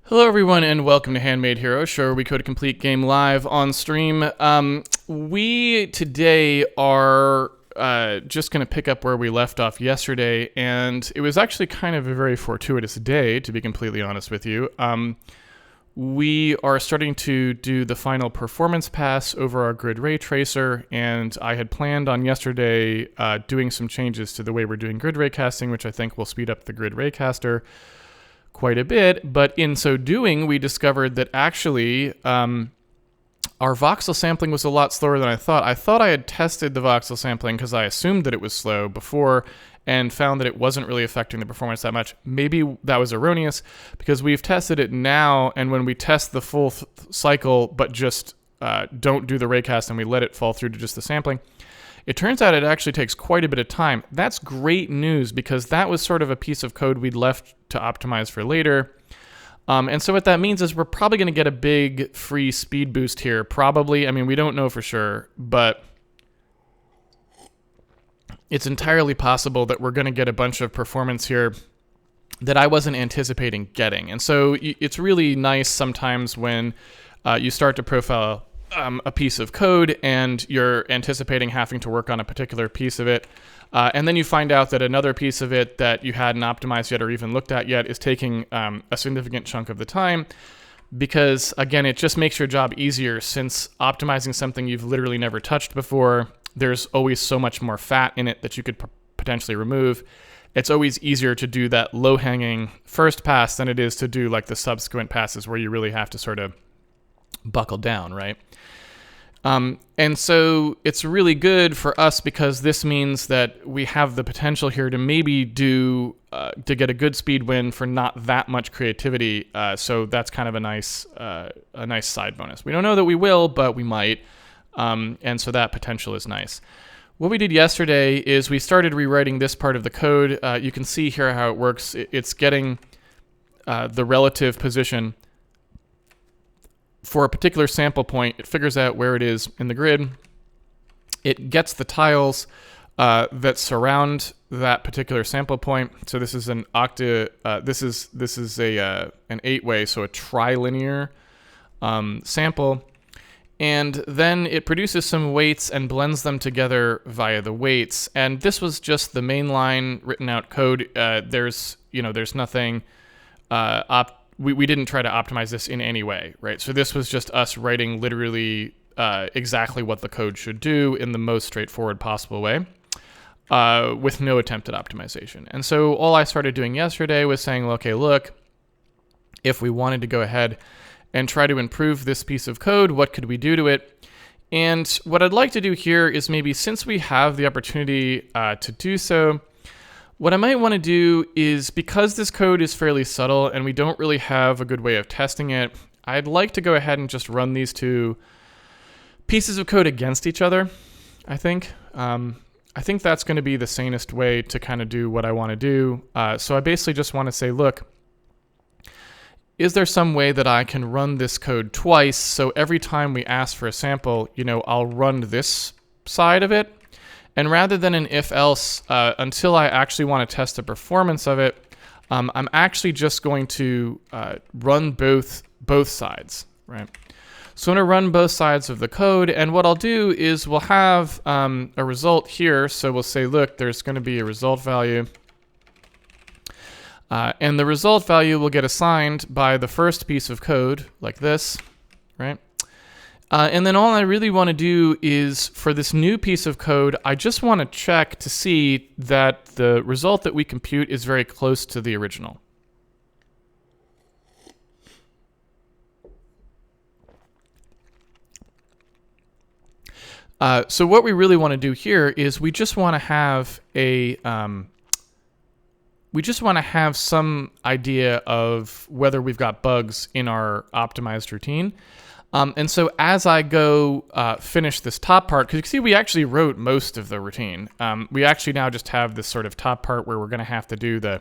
Hello, everyone, and welcome to Handmade Hero, show where we code a complete game live on stream. We today are just going to pick up where we left off yesterday, and it was actually kind of a very fortuitous day, to be completely honest with you. We are starting to do the final performance pass over our grid ray tracer, and I had planned on yesterday doing some changes to the way we're doing grid ray casting, which I think will speed up the grid ray caster quite a bit, but in so doing, we discovered that actually our voxel sampling was a lot slower than I thought. I thought I had tested the voxel sampling because I assumed that it was slow before and found that it wasn't really affecting the performance that much. Maybe that was erroneous because we've tested it now, and when we test the full cycle but just don't do the raycast and we let it fall through to just the sampling, it turns out it actually takes quite a bit of time. That's great news because that was sort of a piece of code we'd left to optimize for later. And so what that means is we're probably going to get a big free speed boost here. Probably. I mean, we don't know for sure, but it's entirely possible that we're going to get a bunch of performance here that I wasn't anticipating getting. And so it's really nice sometimes when you start to profile a piece of code and you're anticipating having to work on a particular piece of it. And then you find out that another piece of it that you hadn't optimized yet or even looked at yet is taking a significant chunk of the time because, again, it just makes your job easier since optimizing something you've literally never touched before, there's always so much more fat in it that you could potentially remove. It's always easier to do that low-hanging first pass than it is to do like the subsequent passes where you really have to sort of buckle down, right? And so it's really good for us because this means that we have the potential here to maybe to get a good speed win for not that much creativity. So that's kind of a nice side bonus. We don't know that we will, but we might. And so that potential is nice. What we did yesterday is we started rewriting this part of the code. You can see here how it works. It's getting the relative position for a particular sample point. It figures out where it is in the grid. It gets the tiles that surround that particular sample point. So this is an this is an 8-way, so a trilinear sample. And then it produces some weights and blends them together via the weights. And this was just the mainline written out code. There's nothing we didn't try to optimize this in any way, right? So this was just us writing literally exactly what the code should do in the most straightforward possible way with no attempt at optimization. And so all I started doing yesterday was saying, well, okay, look, if we wanted to go ahead and try to improve this piece of code, what could we do to it? And what I'd like to do here is maybe since we have the opportunity to do so, what I might want to do is, because this code is fairly subtle and we don't really have a good way of testing it, I'd like to go ahead and just run these two pieces of code against each other, I think. I think that's going to be the sanest way to kind of do what I want to do. So I basically just want to say, look, is there some way that I can run this code twice? So every time we ask for a sample, I'll run this side of it. And rather than an if-else, until I actually want to test the performance of it, I'm actually just going to run both sides, right? So I'm going to run both sides of the code, and what I'll do is we'll have a result here. So we'll say, look, there's going to be a result value, and the result value will get assigned by the first piece of code, like this, right? And then all I really want to do is, for this new piece of code, I just want to check to see that the result that we compute is very close to the original. So what we really want to do here is we just want to have some idea of whether we've got bugs in our optimized routine. And so as I go finish this top part, because you can see we actually wrote most of the routine. We actually now just have this sort of top part where we're going to have to do the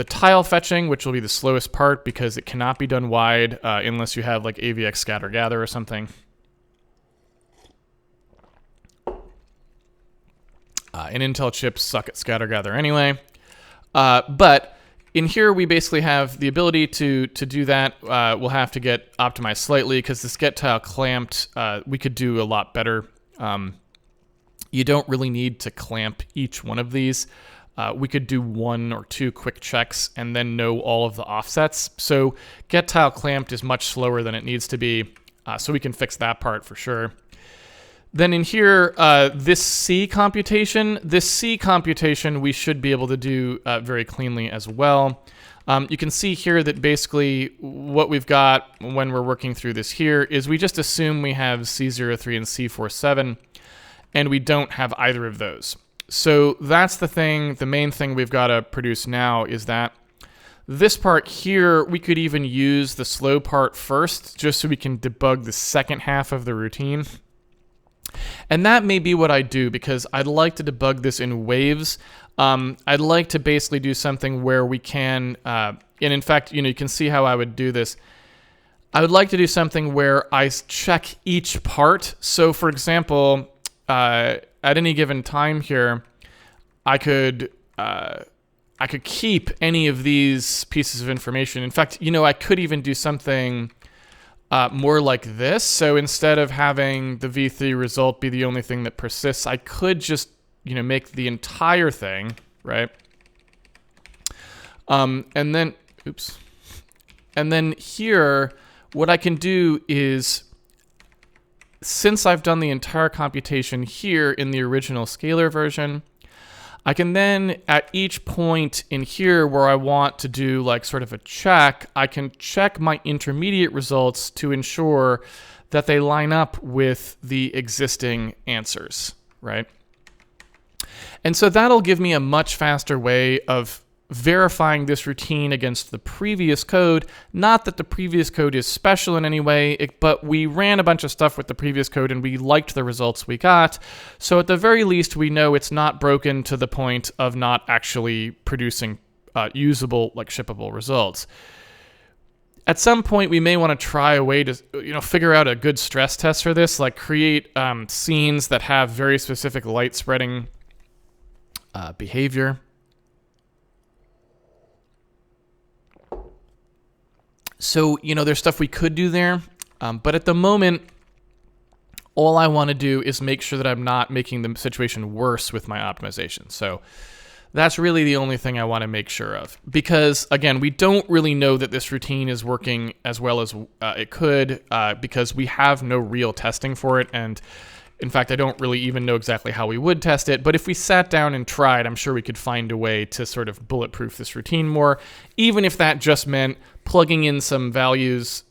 tile fetching, which will be the slowest part because it cannot be done wide unless you have like AVX scatter gather or something. And Intel chips suck at scatter gather anyway. But in here, we basically have the ability to do that. We'll have to get optimized slightly because this get tile clamped, we could do a lot better. You don't really need to clamp each one of these. We could do 1 or 2 quick checks and then know all of the offsets. So get tile clamped is much slower than it needs to be, so we can fix that part for sure. Then in here, this C computation we should be able to do very cleanly as well. You can see here that basically what we've got when we're working through this here is we just assume we have C03 and C47, and we don't have either of those. So that's the main thing we've got to produce now is that this part here, we could even use the slow part first just so we can debug the second half of the routine. And that may be what I do because I'd like to debug this in waves. I'd like to basically do something where we can, and in fact, you can see how I would do this. I would like to do something where I check each part. So for example, at any given time here, I could keep any of these pieces of information. In fact, I could even do something more like this. So instead of having the V3 result be the only thing that persists, I could just, make the entire thing, right? And then here, what I can do is, since I've done the entire computation here in the original scalar version, I can then, at each point in here where I want to do like sort of a check, I can check my intermediate results to ensure that they line up with the existing answers, right? And so that'll give me a much faster way of verifying this routine against the previous code. Not that the previous code is special in any way, but we ran a bunch of stuff with the previous code and we liked the results we got. So at the very least, we know it's not broken to the point of not actually producing usable, like shippable results. At some point, we may want to try a way to, figure out a good stress test for this, like create scenes that have very specific light spreading behavior. So, there's stuff we could do there, but at the moment, all I want to do is make sure that I'm not making the situation worse with my optimization. So that's really the only thing I want to make sure of. Because, again, we don't really know that this routine is working as well as it could because we have no real testing for it. And in fact, I don't really even know exactly how we would test it. But if we sat down and tried, I'm sure we could find a way to sort of bulletproof this routine more, even if that just meant plugging in some values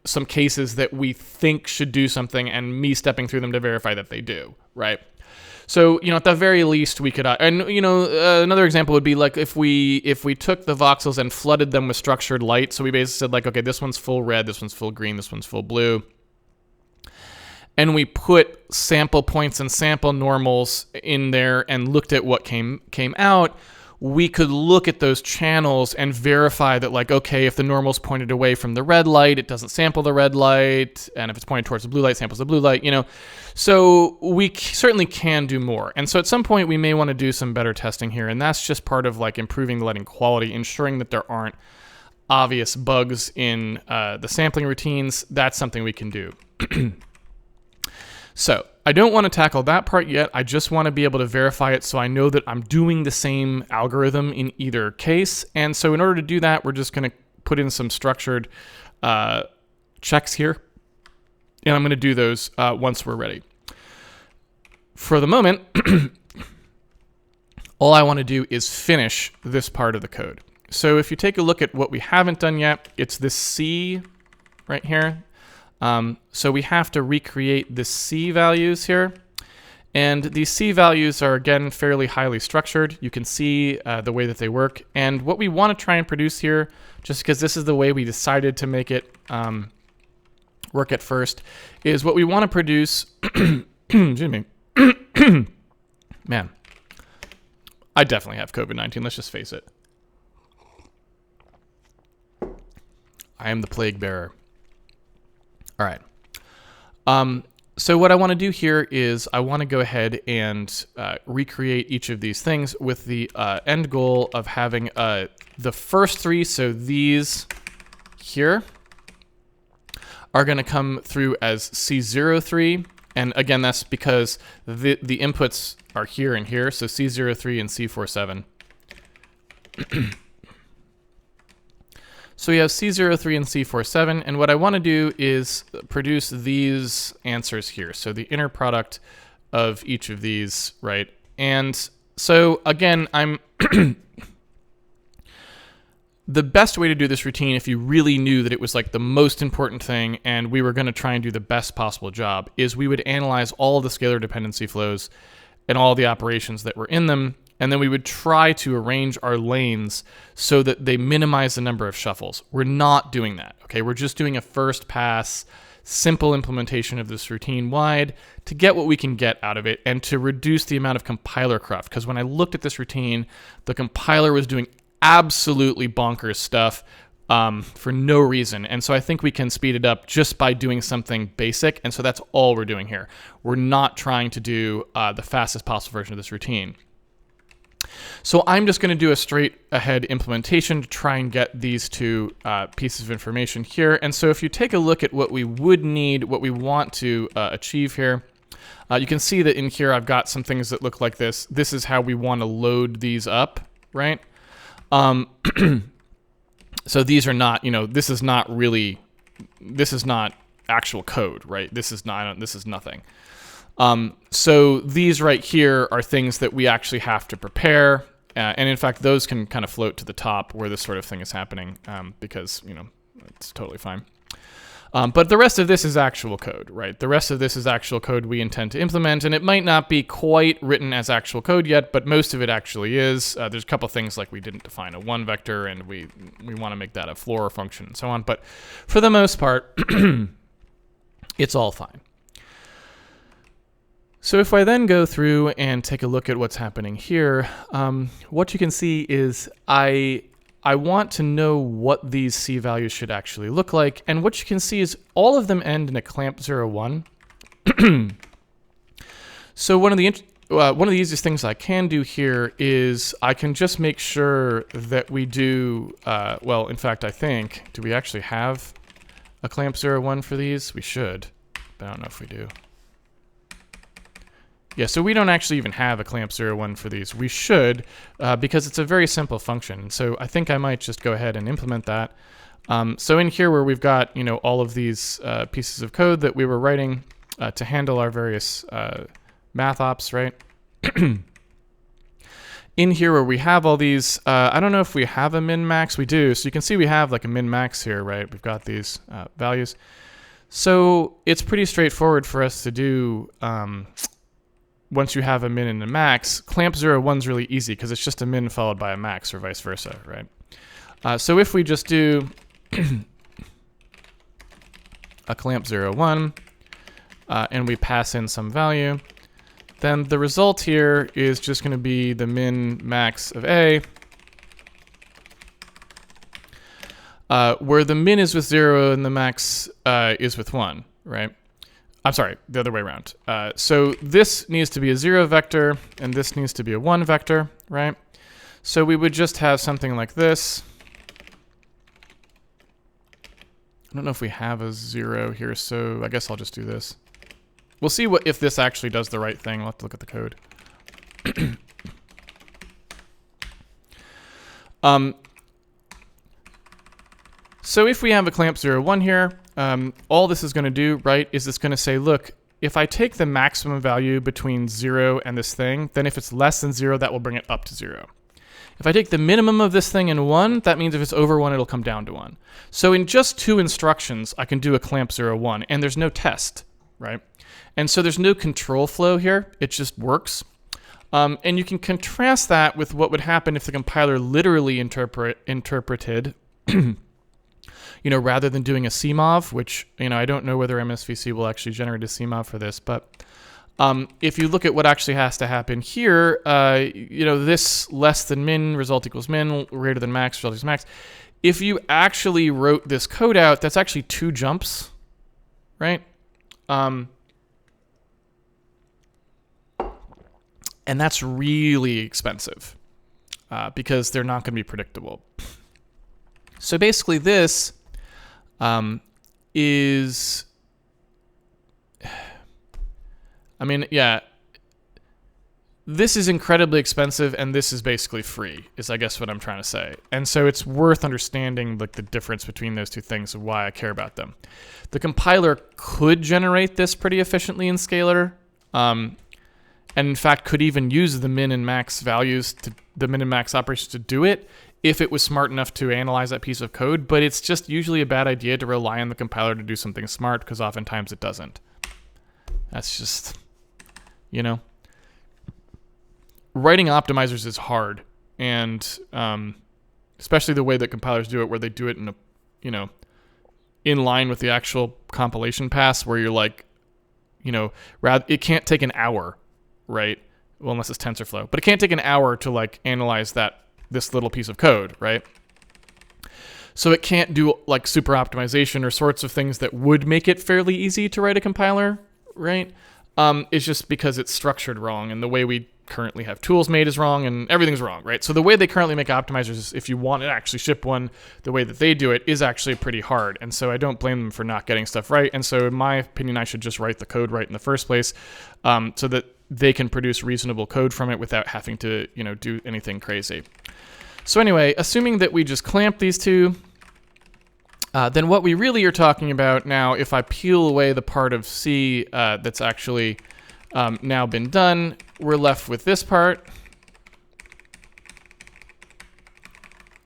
some cases that we think should do something and me stepping through them to verify that they do, right? So, at the very least we could, another example would be like if we took the voxels and flooded them with structured light. So we basically said like, okay, this one's full red, this one's full green, this one's full blue. And we put sample points and sample normals in there and looked at what came out. We could look at those channels and verify that, like, okay, if the normal's pointed away from the red light, it doesn't sample the red light, and if it's pointed towards the blue light, it samples the blue light, So we certainly can do more. And so at some point, we may want to do some better testing here, and that's just part of, like, improving the lighting quality, ensuring that there aren't obvious bugs in the sampling routines. That's something we can do. So I don't want to tackle that part yet. I just want to be able to verify it so I know that I'm doing the same algorithm in either case. And so in order to do that, we're just going to put in some structured checks here. And I'm going to do those once we're ready. For the moment, all I want to do is finish this part of the code. So if you take a look at what we haven't done yet, it's this C right here. So we have to recreate the C values here. And these C values are, again, fairly highly structured. You can see the way that they work. And what we want to try and produce here, just because this is the way we decided to make it work at first, is what we want to produce. Excuse me. Man, I definitely have COVID-19. Let's just face it. I am the plague bearer. All right. So what I want to do here is I want to go ahead and recreate each of these things with the end goal of having the first three, so these here, are going to come through as C03. And again, that's because the inputs are here and here, so C03 and C47. So we have C03 and C47, and what I want to do is produce these answers here. So the inner product of each of these, right? And so again, the best way to do this routine, if you really knew that it was like the most important thing and we were going to try and do the best possible job, is we would analyze all of the scalar dependency flows and all the operations that were in them, and then we would try to arrange our lanes so that they minimize the number of shuffles. We're not doing that, okay? We're just doing a first pass, simple implementation of this routine wide to get what we can get out of it and to reduce the amount of compiler cruft. Because when I looked at this routine, the compiler was doing absolutely bonkers stuff for no reason. And so I think we can speed it up just by doing something basic. And so that's all we're doing here. We're not trying to do the fastest possible version of this routine. So I'm just going to do a straight ahead implementation to try and get these two pieces of information here. And so if you take a look at what we would need, what we want to achieve here, you can see that in here I've got some things that look like this. This is how we want to load these up, right? So these are not, this is not actual code, right? This is nothing. So these right here are things that we actually have to prepare. And in fact, those can kind of float to the top where this sort of thing is happening because, it's totally fine. But the rest of this is actual code, right? The rest of this is actual code we intend to implement, and it might not be quite written as actual code yet, but most of it actually is. There's a couple things like we didn't define a one vector, and we want to make that a floor function and so on. But for the most part, it's all fine. So if I then go through and take a look at what's happening here, what you can see is I want to know what these C values should actually look like. And what you can see is all of them end in a clamp 01. So one of the easiest things I can do here is I can just make sure that we do, well, in fact, I think, do we actually have a clamp 01 for these? We should, but I don't know if we do. Yeah, so we don't actually even have a clamp 01 for these. We should, because it's a very simple function. So I think I might just go ahead and implement that. So in here where we've got, all of these pieces of code that we were writing to handle our various math ops, right? In here where we have all these, I don't know if we have a min-max. We do. So you can see we have like a min-max here, right? We've got these values. So it's pretty straightforward for us to do once you have a min and a max. Clamp 01's really easy because it's just a min followed by a max or vice versa, right? So if we just do a clamp 01 and we pass in some value, then the result here is just going to be the min max of A, where the min is with 0 and the max is with 1, right? I'm sorry, the other way around. So this needs to be a 0 vector, and this needs to be a 1 vector, right? So we would just have something like this. I don't know if we have a 0 here, so I guess I'll just do this. We'll see if this actually does the right thing. We'll have to look at the code. So if we have a clamp 01 here, all this is going to do, right, is it's going to say, look, if I take the maximum value between 0 and this thing, then if it's less than 0, that will bring it up to 0. If I take the minimum of this thing and 1, that means if it's over 1, it'll come down to 1. So in just 2 instructions, I can do a clamp 01, and there's no test, right? And so there's no control flow here. It just works. And you can contrast that with what would happen if the compiler literally interpreted rather than doing a CMOV, which, I don't know whether MSVC will actually generate a CMOV for this, but if you look at what actually has to happen here, this less than min, result equals min, greater than max, result equals max. If you actually wrote this code out, that's actually 2 jumps, right? And that's really expensive because they're not going to be predictable. So basically this is, I mean, yeah, this is incredibly expensive and this is basically free, is I guess what I'm trying to say. And so it's worth understanding like the difference between those two things and why I care about them. The compiler could generate this pretty efficiently in Scalar, and in fact could even use the min and max values, the min and max operations to do it if it was smart enough to analyze that piece of code, but it's just usually a bad idea to rely on the compiler to do something smart because oftentimes it doesn't. That's just, you know. Writing optimizers is hard, and especially the way that compilers do it, where they do it in a, you know, in line with the actual compilation pass, where you're like, you know, it can't take an hour, right? Well, unless it's TensorFlow, but it can't take an hour to like analyze this little piece of code, right? So it can't do like super optimization or sorts of things that would make it fairly easy to write a compiler, right? It's just because it's structured wrong, and the way we currently have tools made is wrong, and everything's wrong, right? So the way they currently make optimizers is, if you want to actually ship one, the way that they do it is actually pretty hard. And so I don't blame them for not getting stuff right. And so in my opinion, I should just write the code right in the first place, so that they can produce reasonable code from it without having to, you know, do anything crazy. So anyway, assuming that we just clamp these two, then what we really are talking about now, if I peel away the part of C that's actually now been done, we're left with this part.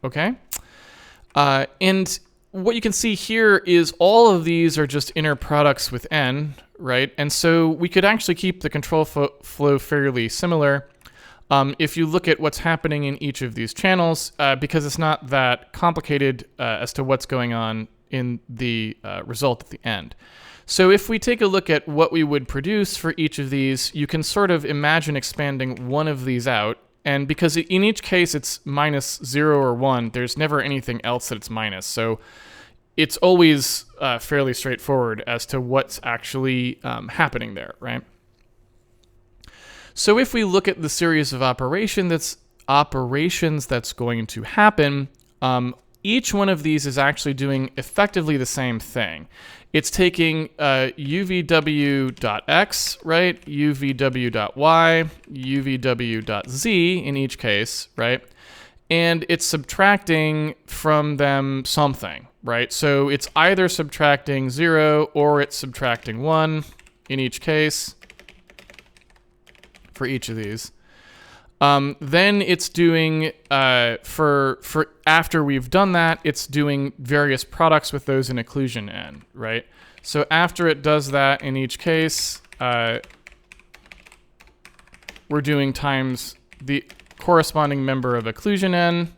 Okay. And what you can see here is all of these are just inner products with n, right? And so we could actually keep the control flow fairly similar if you look at what's happening in each of these channels, because it's not that complicated as to what's going on in the result at the end. So if we take a look at what we would produce for each of these, you can sort of imagine expanding one of these out. And because in each case it's minus 0 or 1, there's never anything else that it's minus. So it's always fairly straightforward as to what's actually happening there, right? So if we look at the series of operations that's going to happen, each one of these is actually doing effectively the same thing. It's taking uvw.x, right, uvw.y, uvw.z in each case, right, and it's subtracting from them something, right? So it's either subtracting 0 or it's subtracting 1 in each case for each of these. Then it's doing, for after we've done that, it's doing various products with those in occlusion n, right? So after it does that in each case, we're doing times the corresponding member of occlusion n,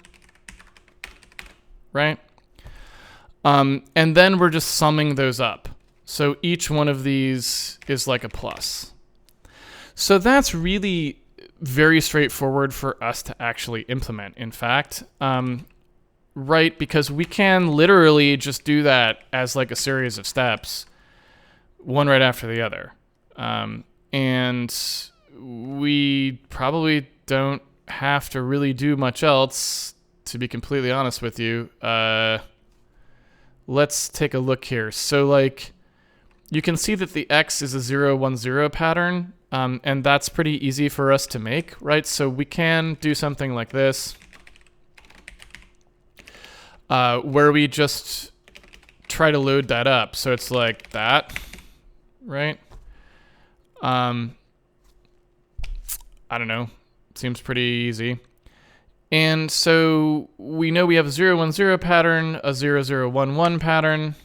right? And then we're just summing those up. So each one of these is like a plus. So that's really very straightforward for us to actually implement, in fact, right? Because we can literally just do that as like a series of steps, one right after the other. And we probably don't have to really do much else, to be completely honest with you. Let's take a look here. So like, you can see that the X is a 0, 1, 0 pattern. And that's pretty easy for us to make, right? So we can do something like this, where we just try to load that up. So it's like that, right? I don't know. Seems pretty easy. And so we know we have a 0, 1, 0 pattern, a 0, 0, 1, 1 pattern.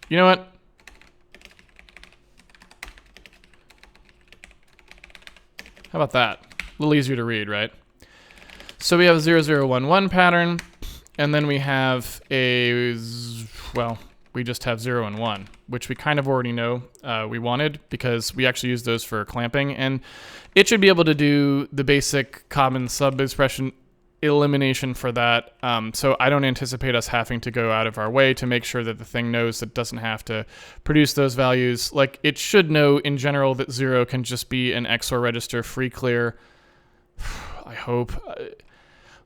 You know what? How about that? A little easier to read, right? So we have a 0, 0, 1, 1 pattern, and then we have a, well, we just have 0 and 1, which we kind of already know we wanted because we actually use those for clamping, and it should be able to do the basic common sub expression elimination for that. So I don't anticipate us having to go out of our way to make sure that the thing knows that it doesn't have to produce those values. Like, it should know in general that 0 can just be an XOR register free clear. I hope.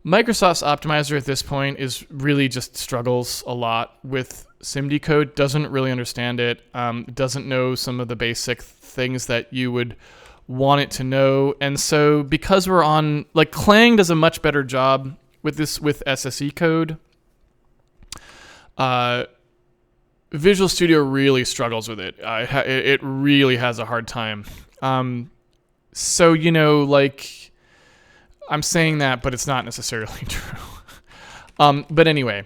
Microsoft's optimizer at this point is really just struggles a lot with SIMD code, doesn't really understand it, doesn't know some of the basic things that you would want it to know. And so because we're on, like, Clang does a much better job with this with SSE code. Visual Studio really struggles with it. It really has a hard time. So, you know, like, I'm saying that, but it's not necessarily true. But anyway,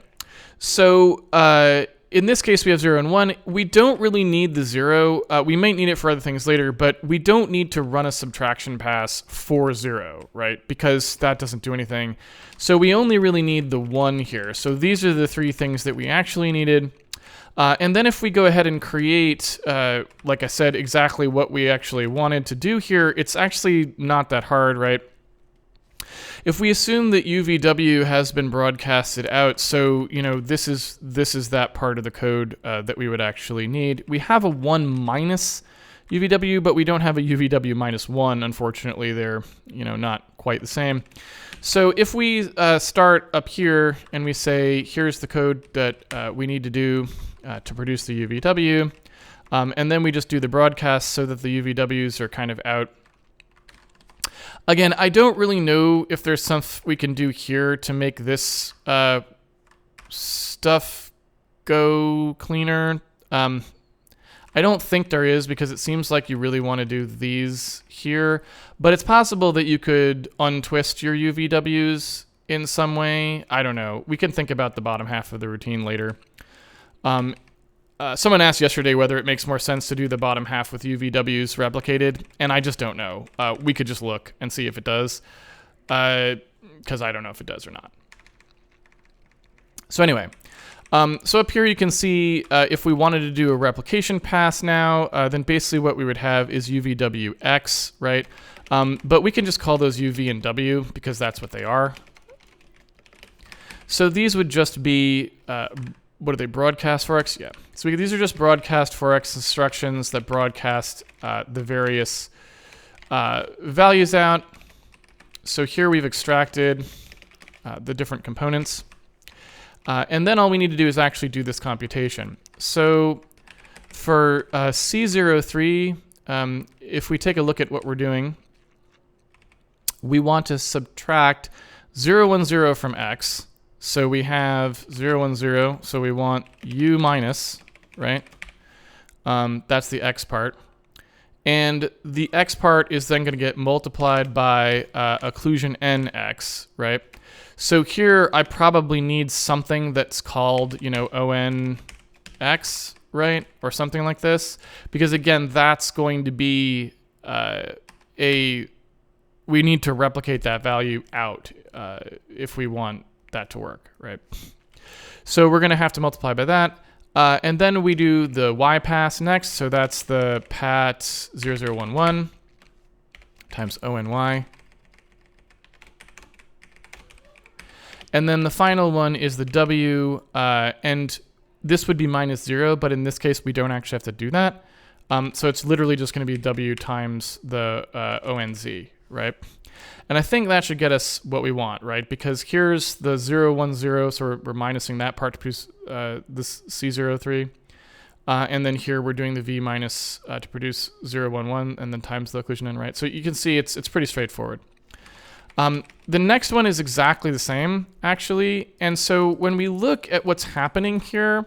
so in this case, we have 0 and 1. We don't really need the 0. We might need it for other things later, but we don't need to run a subtraction pass for 0, right? Because that doesn't do anything. So we only really need the 1 here. So these are the 3 things that we actually needed. And then if we go ahead and create, like I said, exactly what we actually wanted to do here, it's actually not that hard, right? If we assume that UVW has been broadcasted out, so, you know, this is that part of the code that we would actually need. We have a 1 minus UVW, but we don't have a UVW minus 1. Unfortunately, they're, you know, not quite the same. So if we start up here and we say, here's the code that we need to do to produce the UVW, and then we just do the broadcast so that the UVWs are kind of out. Again, I don't really know if there's something we can do here to make this stuff go cleaner. I don't think there is, because it seems like you really want to do these here. But it's possible that you could untwist your UVWs in some way. I don't know. We can think about the bottom half of the routine later. Someone asked yesterday whether it makes more sense to do the bottom half with UVWs replicated, and I just don't know. We could just look and see if it does, because I don't know if it does or not. So anyway, so up here you can see if we wanted to do a replication pass now, then basically what we would have is UVWX, right? But we can just call those UV and W because that's what they are. So these would just be... what are they, broadcast for X? Yeah. So these are just broadcast for X instructions that broadcast the various values out. So here we've extracted the different components. And then all we need to do is actually do this computation. So for C03, if we take a look at what we're doing, we want to subtract 0, 1, 0 from X. So we have 0, 1, 0, so we want U minus, right? That's the X part. And the X part is then going to get multiplied by occlusion NX, right? So here I probably need something that's called, you know, ONX, right? Or something like this. Because again, that's going to be we need to replicate that value out if we want that to work, right? So we're going to have to multiply by that. And then we do the Y pass next. So that's the pat 0011 times ONY. And then the final one is the W, and this would be minus 0, but in this case, we don't actually have to do that. So it's literally just going to be W times the ONZ, right? And I think that should get us what we want, right? Because here's the 0, 1, 0, so we're minusing that part to produce this C03. And then here we're doing the V minus to produce 0, 1, 1, and then times the occlusion N, right? So you can see it's pretty straightforward. The next one is exactly the same, actually. And so when we look at what's happening here,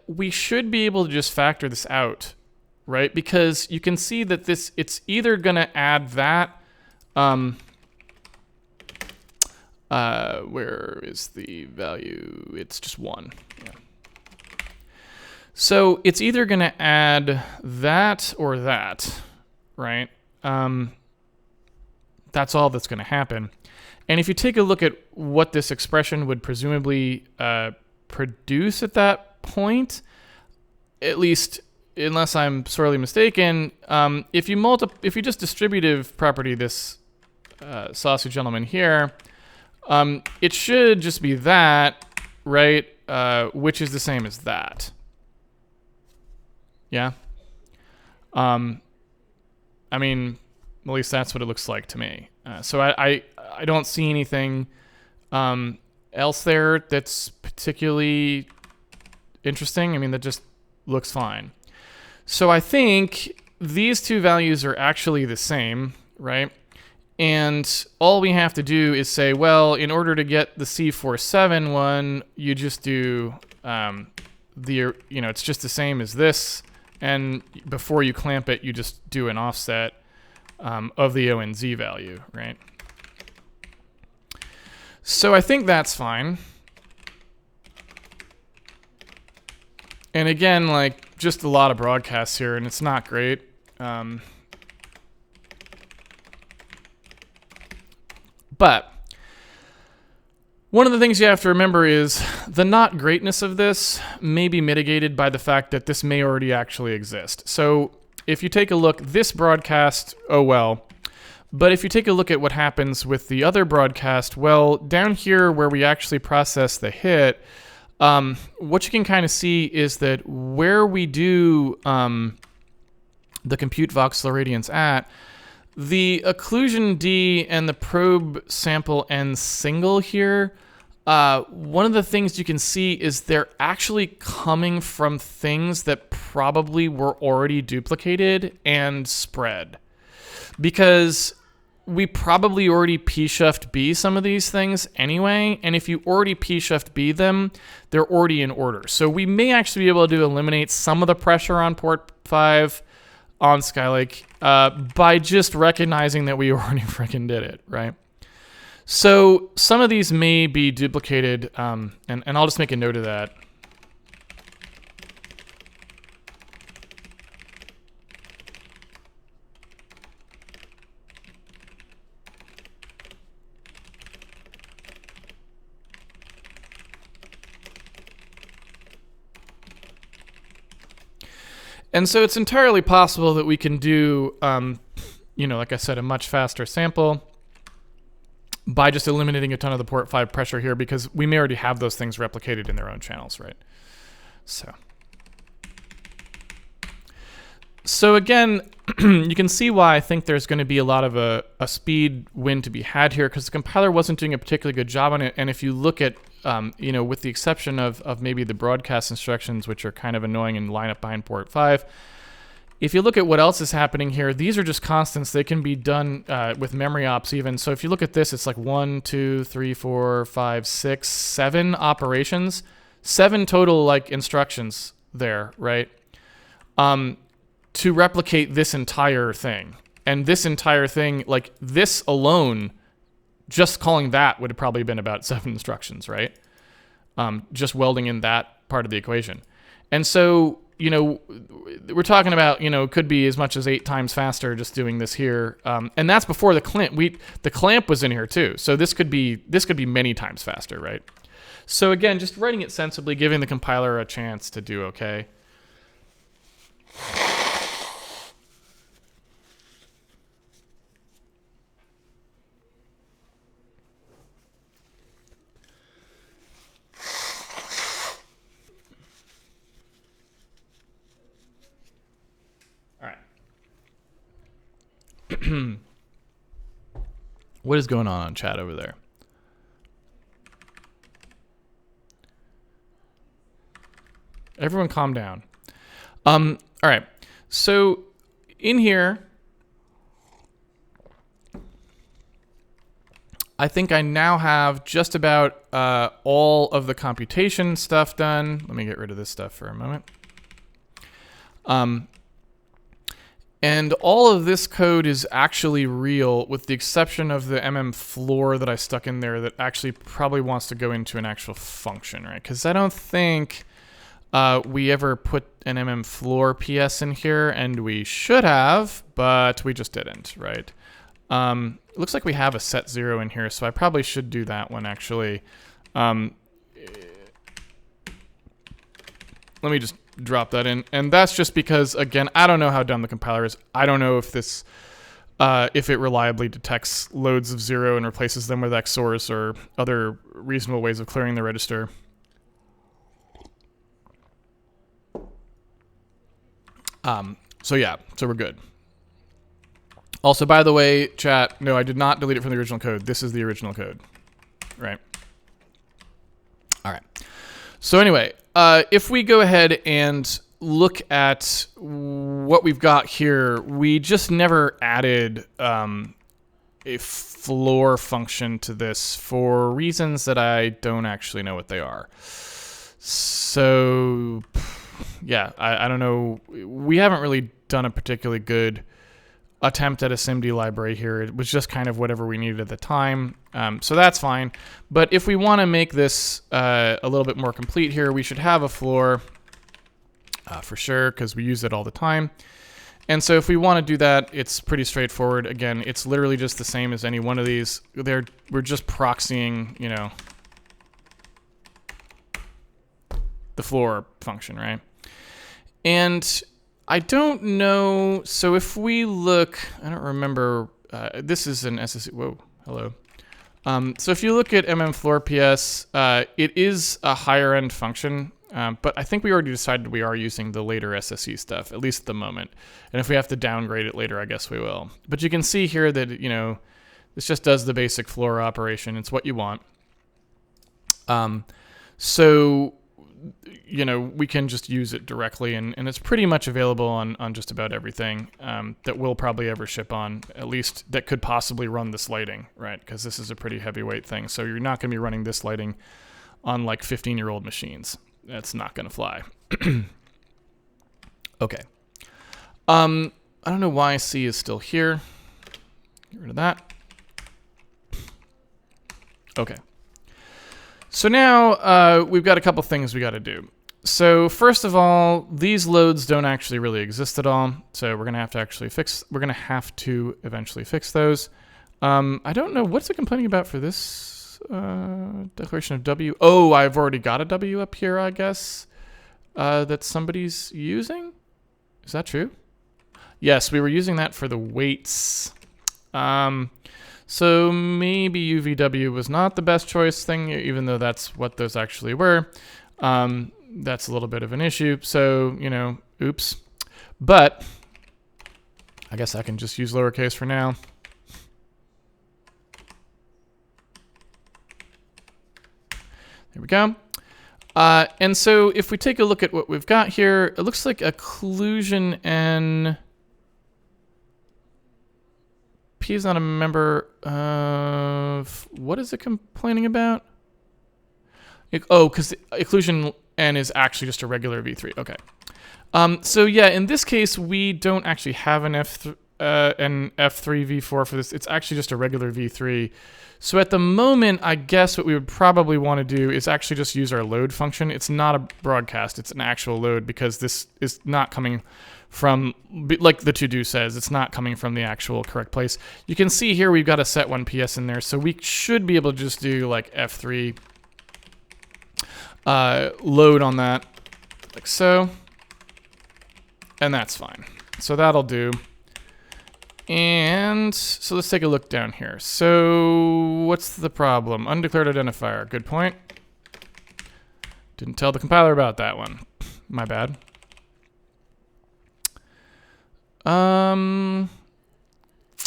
we should be able to just factor this out, right? Because you can see that it's either going to add that. Where is the value? It's just 1. Yeah. So it's either going to add that or that, right? That's all that's going to happen. And if you take a look at what this expression would presumably produce at that point, at least unless I'm sorely mistaken, if you just distributive property this sausage gentleman here, It should just be that, right? Which is the same as that. Yeah. I mean, at least that's what it looks like to me. So I don't see anything else there that's particularly interesting. I mean, that just looks fine. So I think these two values are actually the same, right? And all we have to do is say, well, in order to get the C47 one, you just do it's just the same as this. And before you clamp it, you just do an offset of the ONZ value, right? So I think that's fine. And again, like, just a lot of broadcasts here, and it's not great. But one of the things you have to remember is the not greatness of this may be mitigated by the fact that this may already actually exist. So if you take a look, this broadcast, oh well. But if you take a look at what happens with the other broadcast, well, down here where we actually process the hit, what you can kind of see is that where we do the compute voxel irradiance at, the occlusion D and the probe sample N single here, one of the things you can see is they're actually coming from things that probably were already duplicated and spread. Because we probably already P-shuffed B some of these things anyway, and if you already P-shuffed B them, they're already in order. So we may actually be able to eliminate some of the pressure on port 5 on Skylake by just recognizing that we already freaking did it, right? So some of these may be duplicated, and I'll just make a note of that. And so it's entirely possible that we can do, like I said, a much faster sample by just eliminating a ton of the port 5 pressure here, because we may already have those things replicated in their own channels, right? So again, you can see why I think there's going to be a lot of a speed win to be had here, because the compiler wasn't doing a particularly good job on it. And if you look at, with the exception of maybe the broadcast instructions, which are kind of annoying and line up behind port 5, if you look at what else is happening here, these are just constants. They can be done with memory ops even. So if you look at this, it's like 1, 2, 3, 4, 5, 6, 7 operations, 7 total like instructions there, right? To replicate this entire thing. And this entire thing, like this alone, just calling that would have probably been about 7 instructions, right? Just welding in that part of the equation. And so, we're talking about, could be as much as 8 times faster just doing this here. And that's before the clamp. The clamp was in here too. So this could be many times faster, right? So again, just writing it sensibly, giving the compiler a chance to do okay. What is going on chat over there? Everyone calm down. All right. So in here, I think I now have just about all of the computation stuff done. Let me get rid of this stuff for a moment. And all of this code is actually real, with the exception of the floor that I stuck in there that actually probably wants to go into an actual function, right? Because I don't think we ever put an floor PS in here, and we should have, but we just didn't, right? It looks like we have a set 0 in here, so I probably should do that one, actually. Let me just drop that in. And that's just because, again, I don't know how dumb the compiler is. I don't know if this if it reliably detects loads of 0 and replaces them with XORs or other reasonable ways of clearing the register. So yeah, so we're good. Also, by the way, chat, no, I did not delete it from the original code. This is the original code, right? All right. So anyway, if we go ahead and look at what we've got here, we just never added a floor function to this for reasons that I don't actually know what they are. So yeah, I don't know. We haven't really done a particularly good attempt at a SIMD library here. It was just kind of whatever we needed at the time. So that's fine. But if we want to make this a little bit more complete here, we should have a floor for sure, because we use it all the time. And so if we want to do that, it's pretty straightforward. Again, it's literally just the same as any one of these. We're just proxying, you know, the floor function, right? And I don't know. So if we look, I don't remember. This is an SSE. Whoa, hello. So if you look at mmFloorPS, it is a higher end function. But I think we already decided we are using the later SSE stuff, at least at the moment. And if we have to downgrade it later, I guess we will. But you can see here that, you know, this just does the basic floor operation. It's what you want. So, you know, we can just use it directly, and it's pretty much available on just about everything that we'll probably ever ship on, at least that could possibly run this lighting, right? Because this is a pretty heavyweight thing. So you're not going to be running this lighting on like 15-year-old machines. That's not going to fly. Okay. I don't know why C is still here. Get rid of that. Okay. So now we've got a couple things we got to do. So first of all, these loads don't actually really exist at all. So we're going to have to actually fix, we're going to have to eventually fix those. I don't know, what's it complaining about for this declaration of W? Oh, I've already got a W up here, I guess, that somebody's using. Is that true? Yes, we were using that for the weights. So maybe UVW was not the best choice thing, even though that's what those actually were. That's a little bit of an issue. So, you know, oops. But I guess I can just use lowercase for now. There we go. And so if we take a look at what we've got here, it looks like occlusion and P is not a member of, what is it complaining about? Oh, because occlusion N is actually just a regular V3. Okay. So yeah, in this case, we don't actually have an F3 V4 for this. It's actually just a regular V3. So at the moment, I guess what we would probably want to do is actually just use our load function. It's not a broadcast, it's an actual load, because this is not coming from, like the to-do says, it's not coming from the actual correct place. You can see here we've got a set 1 PS in there, so we should be able to just do like F3 load on that, like so, and that's fine. So that'll do. And so let's take a look down here. So what's the problem? Undeclared identifier. Good point. Didn't tell the compiler about that one. My bad.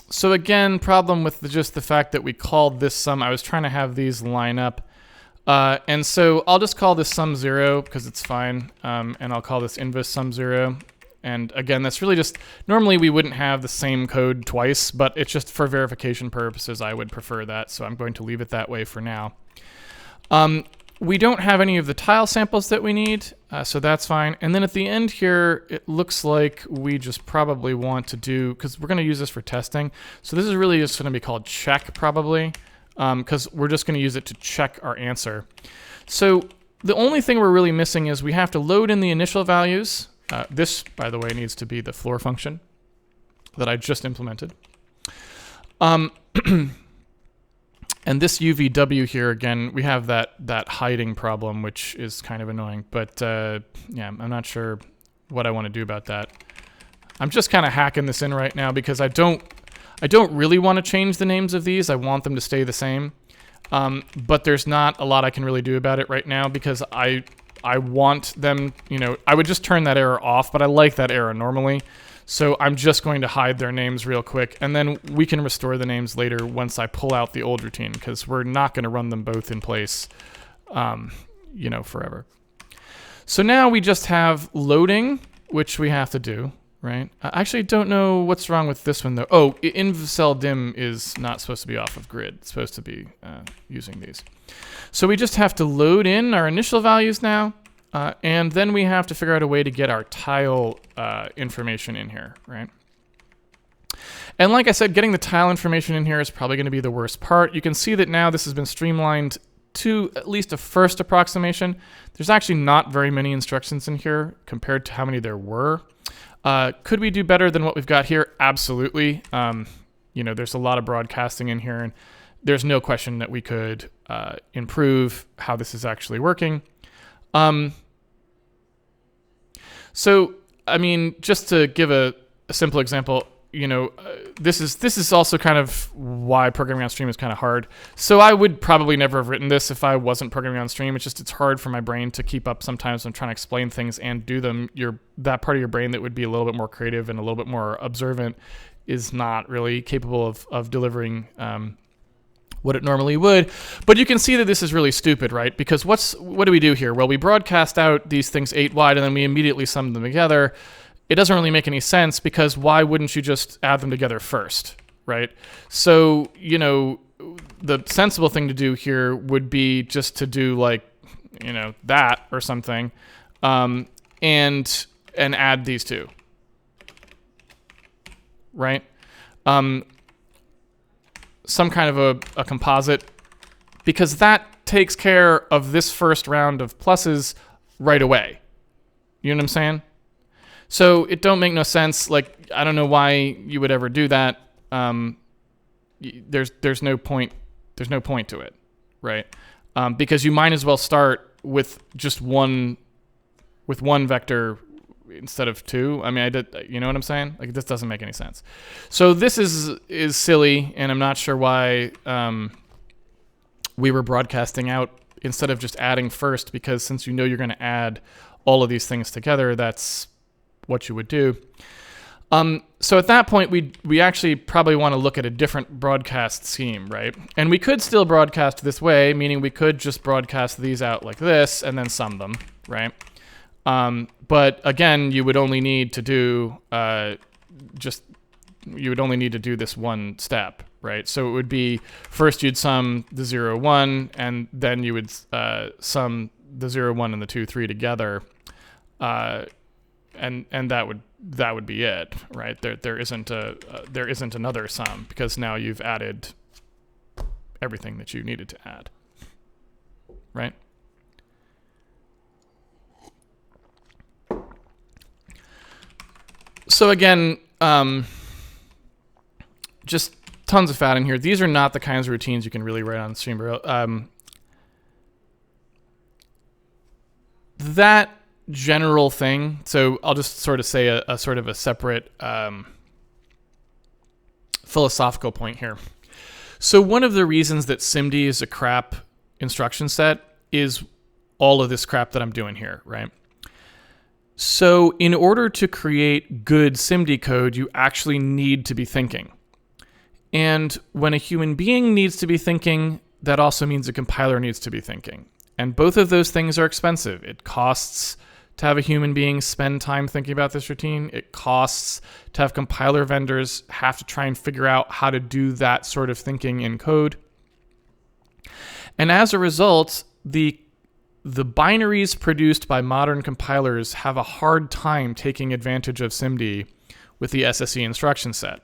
So again, problem with just the fact that we called this sum. I was trying to have these line up. And so I'll just call this sum 0 because it's fine. And I'll call this invis sum 0. And again, that's really just, normally we wouldn't have the same code twice, but it's just for verification purposes, I would prefer that. So I'm going to leave it that way for now. We don't have any of the tile samples that we need, so that's fine. And then at the end here, it looks like we just probably want to do, because we're going to use this for testing. So this is really just going to be called check probably, because we're just going to use it to check our answer. So the only thing we're really missing is we have to load in the initial values. This, by the way, needs to be the floor function that I just implemented. And this UVW here, again, we have that hiding problem, which is kind of annoying. But yeah, I'm not sure what I want to do about that. I'm just kind of hacking this in right now because I don't I don't really want to change the names of these. I want them to stay the same. But there's not a lot I can really do about it right now because I want them, I would just turn that error off, but I like that error normally. So I'm just going to hide their names real quick, and then we can restore the names later once I pull out the old routine, because we're not going to run them both in place, forever. So now we just have loading, which we have to do, right? I actually don't know what's wrong with this one, though. Oh, InCell dim is not supposed to be off of grid. It's supposed to be using these. So we just have to load in our initial values now. And then we have to figure out a way to get our tile information in here, right? And like I said, getting the tile information in here is probably going to be the worst part. You can see that now this has been streamlined to at least a first approximation. There's actually not very many instructions in here compared to how many there were. Could we do better than what we've got here? Absolutely. There's a lot of broadcasting in here, and there's no question that we could improve how this is actually working. So, I mean, just to give a simple example, this is also kind of why programming on stream is kind of hard. So I would probably never have written this if I wasn't programming on stream. It's hard for my brain to keep up sometimes when I'm trying to explain things and do them. That part of your brain that would be a little bit more creative and a little bit more observant is not really capable of delivering what it normally would. But you can see that this is really stupid, right? Because what do we do here? Well, we broadcast out these things 8 wide and then we immediately sum them together. It doesn't really make any sense because why wouldn't you just add them together first, right? So, the sensible thing to do here would be just to do that or something, and add these two, right? Some kind of a composite, because that takes care of this first round of pluses right away. You know what I'm saying? So it don't make no sense. I don't know why you would ever do that. There's no point. There's no point to it, right? Because you might as well start with just one vector instead of 2. I mean, you know what I'm saying? This doesn't make any sense. So this is silly, and I'm not sure why we were broadcasting out instead of just adding first, because since you're going to add all of these things together, that's what you would do. So at that point, we actually probably want to look at a different broadcast scheme, right? And we could still broadcast this way, meaning we could just broadcast these out like this and then sum them, right? But again, you would only need to do this one step, right? So it would be first you'd sum the 0, 1, and then you would sum the 0, 1 and the 2, 3 together, and that would be it, right? There isn't another sum because now you've added everything that you needed to add, right? So again, just tons of fat in here. These are not the kinds of routines you can really write on Streambar. That general thing, so I'll just sort of say a sort of a separate philosophical point here. So one of the reasons that SIMD is a crap instruction set is all of this crap that I'm doing here, right? So in order to create good SIMD code, you actually need to be thinking. And when a human being needs to be thinking, that also means a compiler needs to be thinking. And both of those things are expensive. It costs to have a human being spend time thinking about this routine. It costs to have compiler vendors have to try and figure out how to do that sort of thinking in code. And as a result, the binaries produced by modern compilers have a hard time taking advantage of SIMD with the SSE instruction set.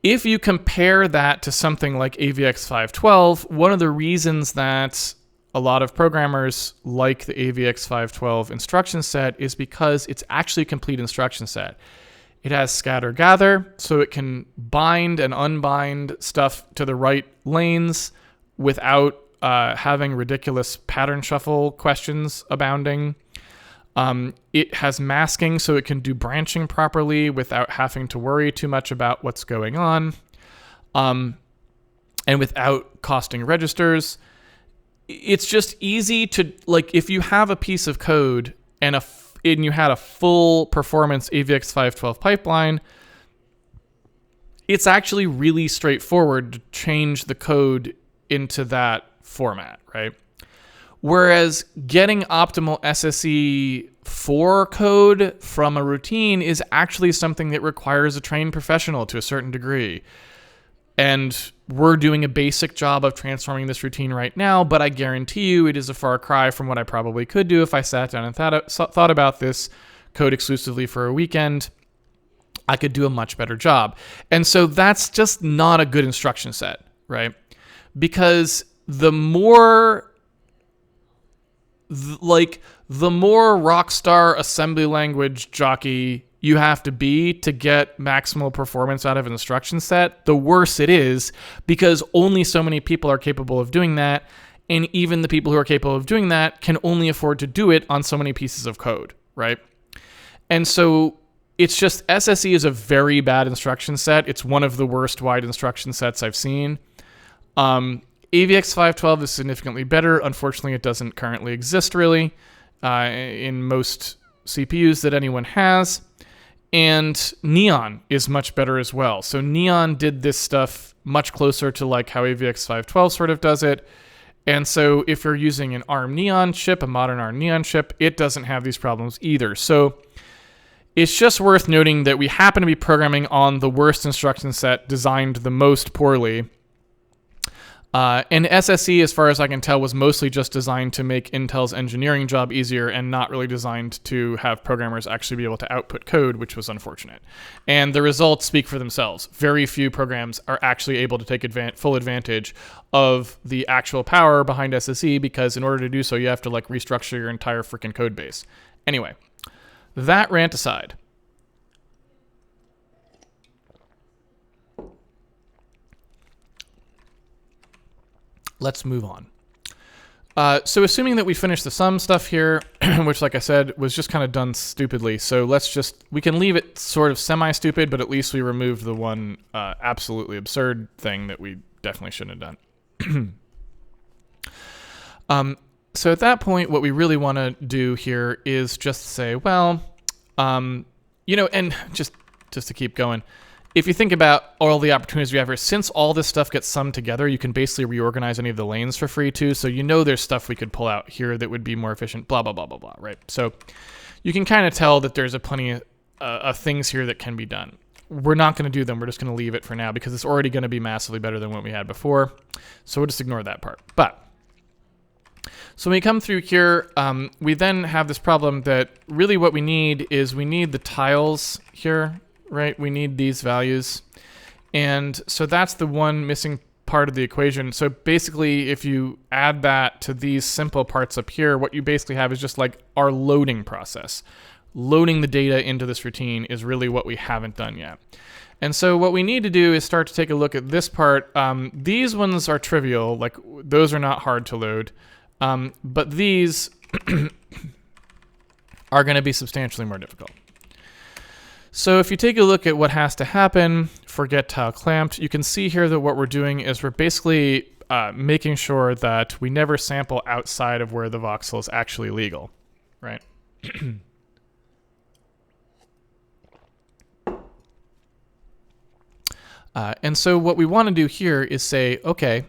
If you compare that to something like AVX 512, one of the reasons that a lot of programmers like the AVX 512 instruction set is because it's actually a complete instruction set. It has scatter gather, so it can bind and unbind stuff to the right lanes without having ridiculous pattern shuffle questions abounding. It has masking, so it can do branching properly without having to worry too much about what's going on, and without costing registers. It's just easy to, like, if you have a piece of code and you had a full performance AVX512 pipeline, it's actually really straightforward to change the code into that format, right? Whereas getting optimal SSE4 code from a routine is actually something that requires a trained professional to a certain degree. And we're doing a basic job of transforming this routine right now, but I guarantee you it is a far cry from what I probably could do if I sat down and thought about this code exclusively for a weekend. I could do a much better job. And so that's just not a good instruction set, right? Because the more rockstar assembly language jockey you have to be to get maximal performance out of an instruction set, the worse it is, because only so many people are capable of doing that, and even the people who are capable of doing that can only afford to do it on so many pieces of code, right? And so it's just, SSE is a very bad instruction set. It's one of the worst wide instruction sets I've seen. AVX512 is significantly better. Unfortunately, it doesn't currently exist really in most CPUs that anyone has. And Neon is much better as well. So Neon did this stuff much closer to like how AVX512 sort of does it. And so if you're using an ARM Neon chip, a modern ARM Neon chip, it doesn't have these problems either. So it's just worth noting that we happen to be programming on the worst instruction set designed the most poorly. And SSE, as far as I can tell, was mostly just designed to make Intel's engineering job easier and not really designed to have programmers actually be able to output code, which was unfortunate. And the results speak for themselves. Very few programs are actually able to take full advantage of the actual power behind SSE, because in order to do so, you have to like restructure your entire freaking code base. Anyway, that rant aside. Let's move on. So assuming that we finished the sum stuff here, which like I said, was just kind of done stupidly. So we can leave it sort of semi-stupid, but at least we removed the one absolutely absurd thing that we definitely shouldn't have done. So at that point, what we really want to do here is just say, well, and just to keep going, if you think about all the opportunities we have here, since all this stuff gets summed together, you can basically reorganize any of the lanes for free too. So there's stuff we could pull out here that would be more efficient, blah, blah, blah, blah, blah, right? So you can kind of tell that there's a plenty of things here that can be done. We're not going to do them. We're just going to leave it for now because it's already going to be massively better than what we had before. So we'll just ignore that part. But so when we come through here, we then have this problem that really what we need is the tiles here, right? We need these values. And so that's the one missing part of the equation. So basically, if you add that to these simple parts up here, what you basically have is just like our loading process. Loading the data into this routine is really what we haven't done yet. And so what we need to do is start to take a look at this part. These ones are trivial, like those are not hard to load. But these are going to be substantially more difficult. So if you take a look at what has to happen for get tile clamped, you can see here that what we're doing is we're basically making sure that we never sample outside of where the voxel is actually legal, right? And so what we want to do here is say, okay,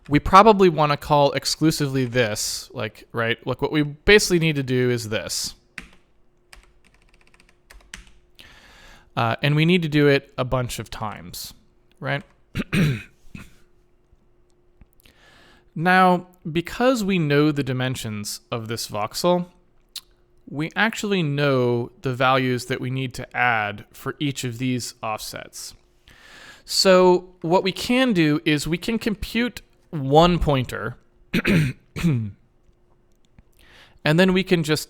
we probably want to call exclusively this, like, right? Like what we basically need to do is this. And we need to do it a bunch of times, right? Now, because we know the dimensions of this voxel, we actually know the values that we need to add for each of these offsets. So what we can do is we can compute one pointer, and then we can just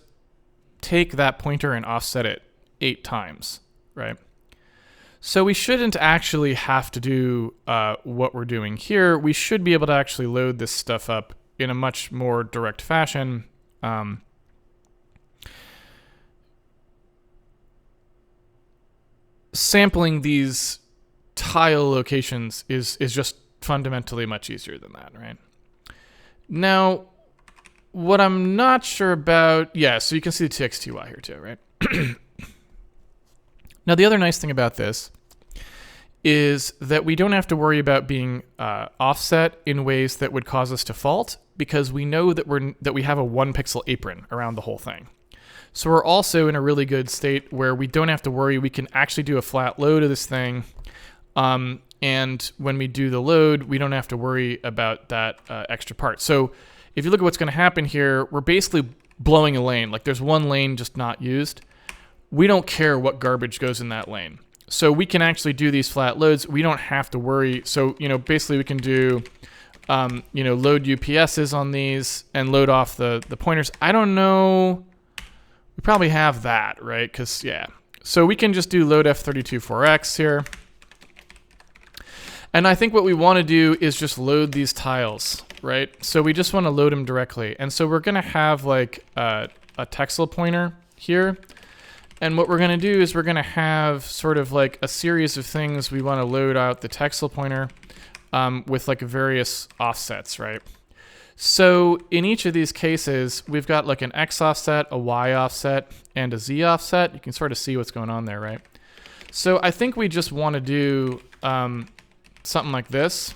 take that pointer and offset it 8 times. Right? So we shouldn't actually have to do what we're doing here. We should be able to actually load this stuff up in a much more direct fashion sampling these tile locations is just fundamentally much easier than that, right? Now, what I'm not sure about, so you can see the TXTY here too, right? Now, the other nice thing about this is that we don't have to worry about being offset in ways that would cause us to fault, because we know that we have a 1 pixel apron around the whole thing. So we're also in a really good state where we don't have to worry. We can actually do a flat load of this thing. And when we do the load, we don't have to worry about that extra part. So if you look at what's going to happen here, we're basically blowing a lane. Like there's one lane just not used. We don't care what garbage goes in that lane. So we can actually do these flat loads. We don't have to worry. So, basically we can do, load UPSs on these and load off the pointers. I don't know. We probably have that, right? Because, So we can just do load F32.4x here. And I think what we want to do is just load these tiles, right? So we just want to load them directly. And so we're going to have like a texel pointer here. And what we're going to do is we're going to have sort of like a series of things we want to load out the texel pointer with like various offsets, right? So in each of these cases, we've got like an X offset, a Y offset, and a Z offset. You can sort of see what's going on there, right? So I think we just want to do something like this.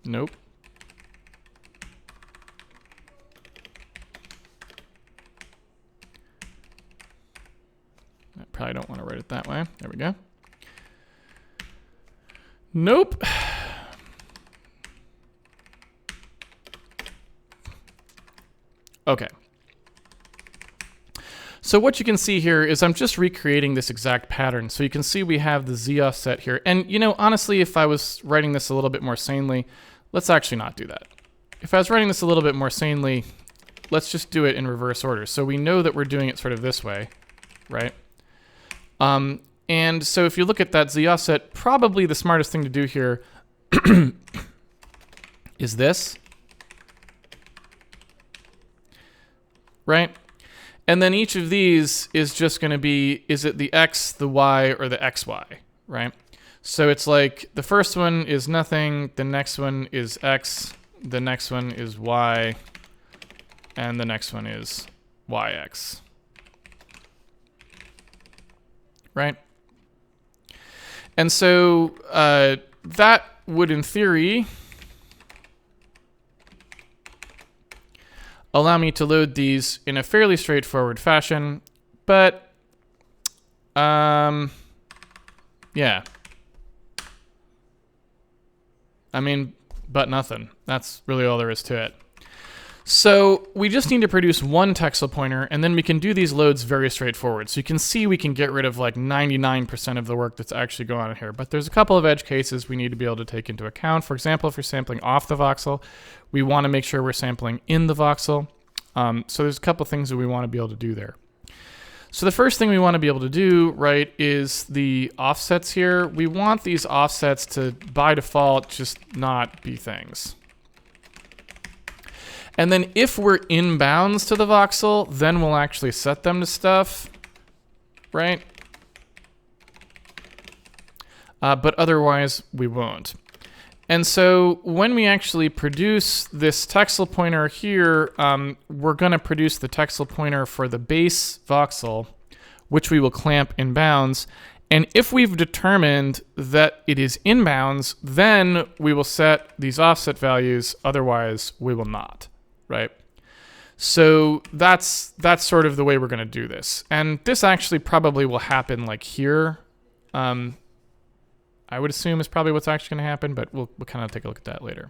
Nope. I probably don't want to write it that way. There we go. Nope. Okay. So what you can see here is I'm just recreating this exact pattern. So you can see we have the Z offset here. And, honestly, if I was writing this a little bit more sanely, let's actually not do that. If I was writing this a little bit more sanely, let's just do it in reverse order. So we know that we're doing it sort of this way, right? And so if you look at that Z offset, probably the smartest thing to do here is this, right? And then each of these is just going to be, is it the X, the Y, or the XY, right? So it's like the first one is nothing, the next one is X, the next one is Y, and the next one is YX, right? And so that would, in theory, allow me to load these in a fairly straightforward fashion, but yeah. I mean, but nothing. That's really all there is to it. So we just need to produce one texel pointer, and then we can do these loads very straightforward. So you can see we can get rid of like 99% of the work that's actually going on here. But there's a couple of edge cases we need to be able to take into account. For example, if you're sampling off the voxel, we want to make sure we're sampling in the voxel. So there's a couple things that we want to be able to do there. So the first thing we want to be able to do, right, is the offsets here. We want these offsets to, by default, just not be things. And then if we're inbounds to the voxel, then we'll actually set them to stuff, right? But otherwise, we won't. And so when we actually produce this texel pointer here, we're going to produce the texel pointer for the base voxel, which we will clamp inbounds. And if we've determined that it is inbounds, then we will set these offset values. Otherwise, we will not. Right? So that's sort of the way we're going to do this. And this actually probably will happen like here. I would assume is probably what's actually going to happen, but we'll kind of take a look at that later.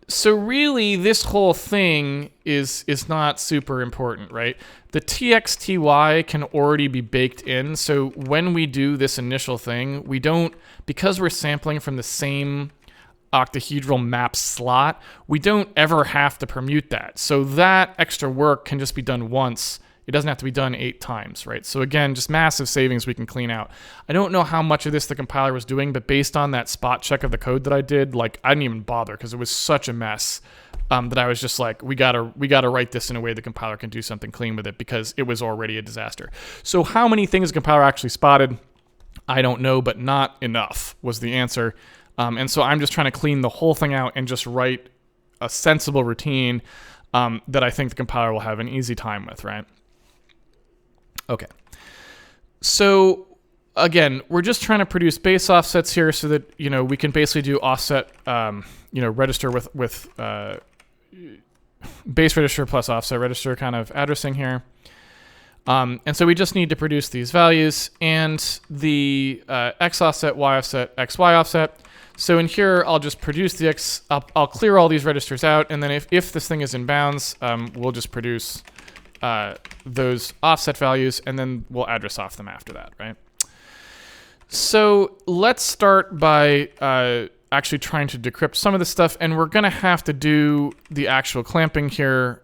So really, this whole thing is not super important, right? The TXTY can already be baked in. So when we do this initial thing, we don't, because we're sampling from the same octahedral map slot, we don't ever have to permute that. So that extra work can just be done once It doesn't have to be done 8 times, right? So again, just massive savings we can clean out. I don't know how much of this the compiler was doing, but based on that spot check of the code that I did, like I didn't even bother because it was such a mess that I was just like, we gotta write this in a way the compiler can do something clean with it because it was already a disaster. So how many things the compiler actually spotted, I don't know, but not enough was the answer. And so I'm just trying to clean the whole thing out and just write a sensible routine that I think the compiler will have an easy time with, right? Okay. So again, we're just trying to produce base offsets here so that, we can basically do offset, register with base register plus offset register kind of addressing here. And so we just need to produce these values and the x offset, y offset, xy offset. So in here, I'll just produce the x, I'll clear all these registers out, and then if this thing is in bounds, we'll just produce those offset values, and then we'll address off them after that, right? So let's start by actually trying to decrypt some of this stuff, and we're going to have to do the actual clamping here.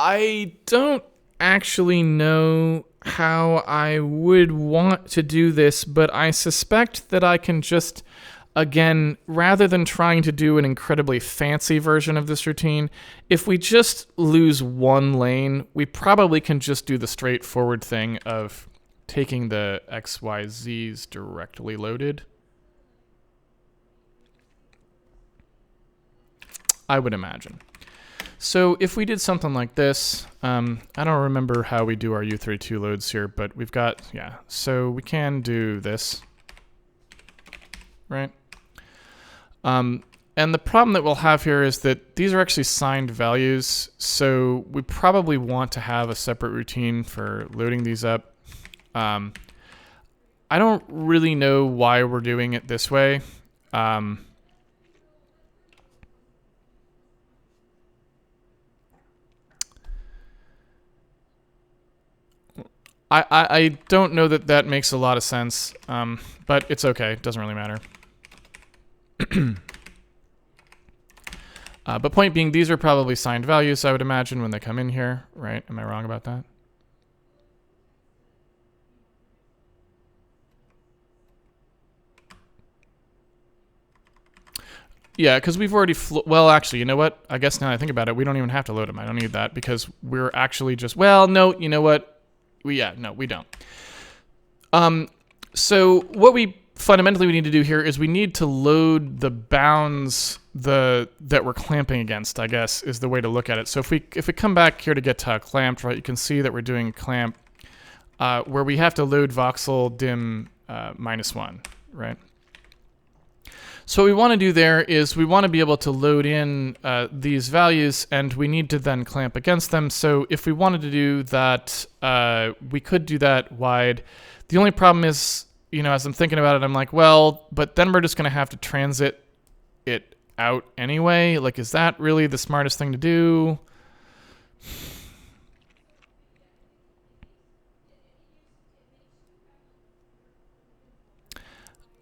I don't actually know how I would want to do this, but I suspect that I can just, again, rather than trying to do an incredibly fancy version of this routine, if we just lose one lane, we probably can just do the straightforward thing of taking the x, y, z's directly loaded. I would imagine. So if we did something like this, I don't remember how we do our U32 loads here, but we've got, so we can do this, right? And the problem that we'll have here is that these are actually signed values, so we probably want to have a separate routine for loading these up. I don't really know why we're doing it this way. I don't know that makes a lot of sense, but it's okay. It doesn't really matter. But point being, these are probably signed values, I would imagine, when they come in here, right? Am I wrong about that? Yeah, because we've already... well, actually, you know what? I guess now that I think about it, we don't even have to load them. I don't need that because we're actually just... well, no, you know what? No, we don't. So what we fundamentally need to do here is we need to load the bounds that we're clamping against, I guess, is the way to look at it. So if we come back here to get clamped, right, you can see that we're doing clamp where we have to load voxel dim -1, right? So what we want to do there is we want to be able to load in these values, and we need to then clamp against them. So if we wanted to do that, we could do that wide. The only problem is, as I'm thinking about it, I'm like, well, but then we're just going to have to transit it out anyway. Like, is that really the smartest thing to do?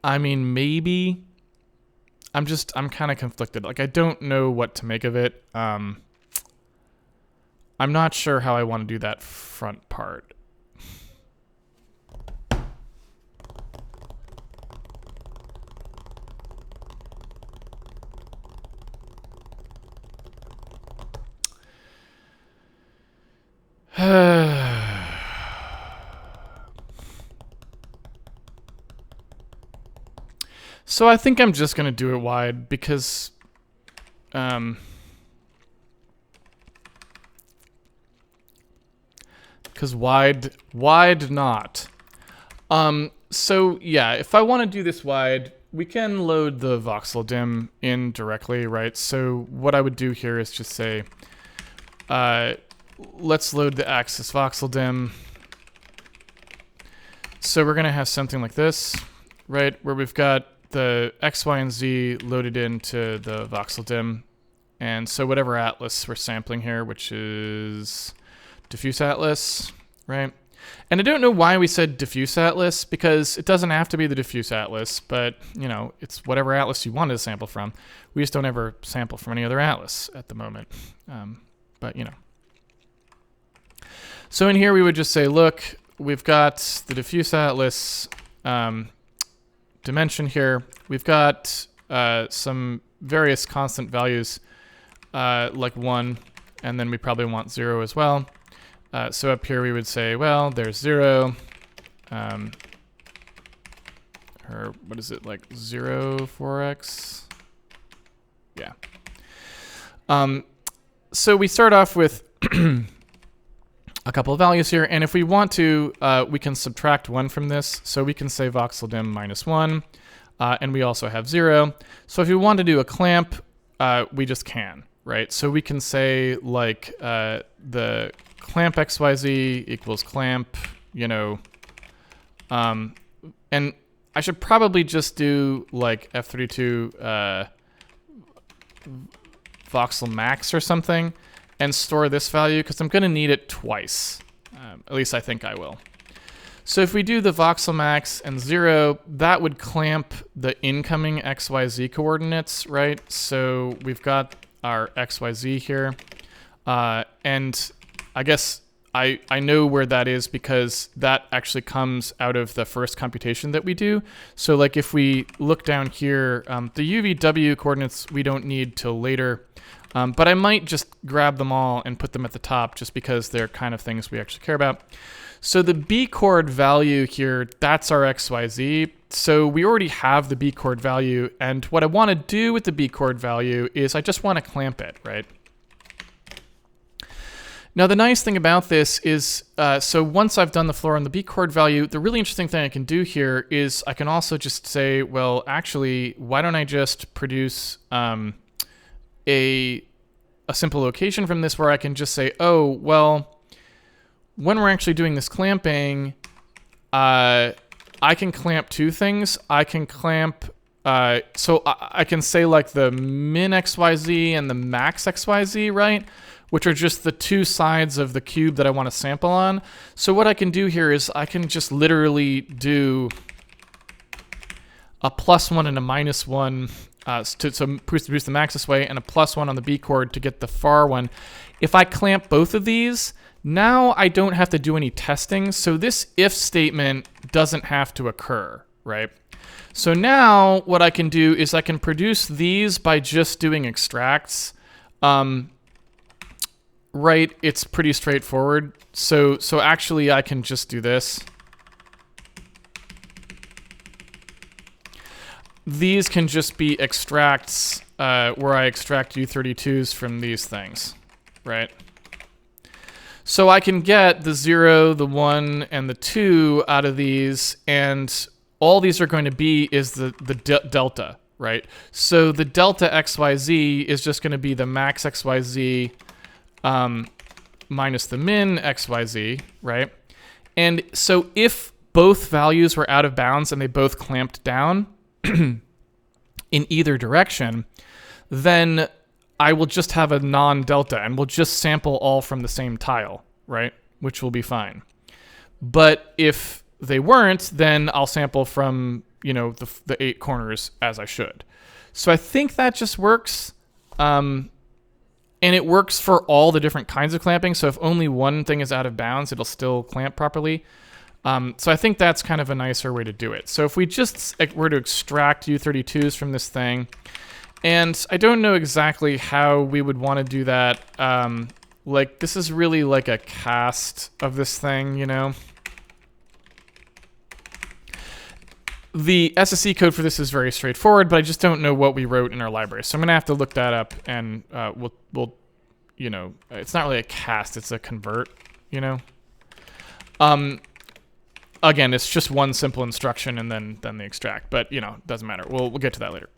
I mean, maybe. I'm kind of conflicted. Like, I don't know what to make of it. I'm not sure how I want to do that front part. So I think I'm just going to do it wide because wide not. So yeah, if I want to do this wide, we can load the voxel dim in directly, right? So what I would do here is just say, let's load the axis voxel dim. So we're going to have something like this, right? Where we've got the X, Y, and Z loaded into the voxel dim. And so whatever atlas we're sampling here, which is diffuse atlas, right? And I don't know why we said diffuse atlas, because it doesn't have to be the diffuse atlas, but, you know, it's whatever atlas you wanted to sample from. We just don't ever sample from any other atlas at the moment. But, you know. So in here we would just say, look, we've got the diffuse atlas dimension here. We've got some various constant values like 1, and then we probably want 0 as well. So up here we would say, well, there's 0, or what is it, like 0, 4x? Yeah. So we start off with a couple of values here, and if we want to, we can subtract 1 from this. So we can say voxel dim -1, and we also have 0. So if you want to do a clamp, we just can, right? So we can say like the clamp xyz equals clamp, you know, and I should probably just do like F32 voxel max or something and store this value, because I'm going to need it twice. At least I think I will. So if we do the voxel max and 0, that would clamp the incoming xyz coordinates, right? So we've got our xyz here, and I guess I know where that is because that actually comes out of the first computation that we do. So like if we look down here, the UVW coordinates we don't need till later, but I might just grab them all and put them at the top just because they're kind of things we actually care about. So the B chord value here, that's our XYZ. So we already have the B chord value, and what I want to do with the B chord value is I just want to clamp it, right? Now the nice thing about this is, so once I've done the floor on the B chord value, the really interesting thing I can do here is I can also just say, well, actually, why don't I just produce a simple location from this where I can just say, oh, well, when we're actually doing this clamping, I can clamp two things. I can clamp, so I can say like the min XYZ and the max XYZ, right? Which are just the two sides of the cube that I want to sample on. So what I can do here is I can just literally do a +1 and a -1 to produce the max this way, and a +1 on the B chord to get the far one. If I clamp both of these, now I don't have to do any testing, so this if statement doesn't have to occur, right? So now what I can do is I can produce these by just doing extracts. Right, it's pretty straightforward. So actually I can just do this. These can just be extracts where I extract U32s from these things, right? So I can get the 0, the 1, and the 2 out of these, and all these are going to be is the delta, right? So the delta XYZ is just going to be the max XYZ minus the min XYZ, right? And so if both values were out of bounds and they both clamped down in either direction, then I will just have a non-delta and we'll just sample all from the same tile, right? Which will be fine. But if they weren't, then I'll sample from, you know, the 8 corners as I should. So I think that just works. And it works for all the different kinds of clamping. So if only one thing is out of bounds, it'll still clamp properly. So I think that's kind of a nicer way to do it. So if we just were to extract U32s from this thing, and I don't know exactly how we would want to do that. Like this is really like a cast of this thing, you know? The SSE code for this is very straightforward, but I just don't know what we wrote in our library. So I'm going to have to look that up, and we'll, you know, it's not really a cast, it's a convert, you know? Again, it's just one simple instruction and then the extract, but, you know, doesn't matter. We'll get to that later.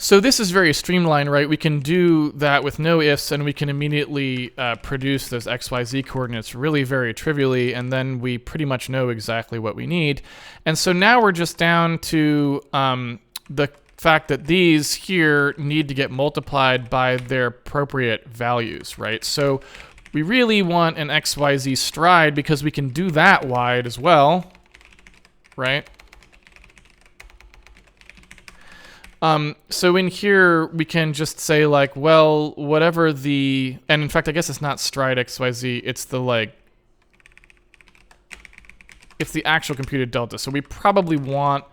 So this is very streamlined, right? We can do that with no ifs, and we can immediately produce those XYZ coordinates really very trivially, and then we pretty much know exactly what we need. And so now we're just down to the fact that these here need to get multiplied by their appropriate values, right? So we really want an XYZ stride because we can do that wide as well, right? So in here, we can just say like, well, whatever the, and in fact, I guess it's not stride XYZ, it's the like, it's the actual computed delta. So we probably want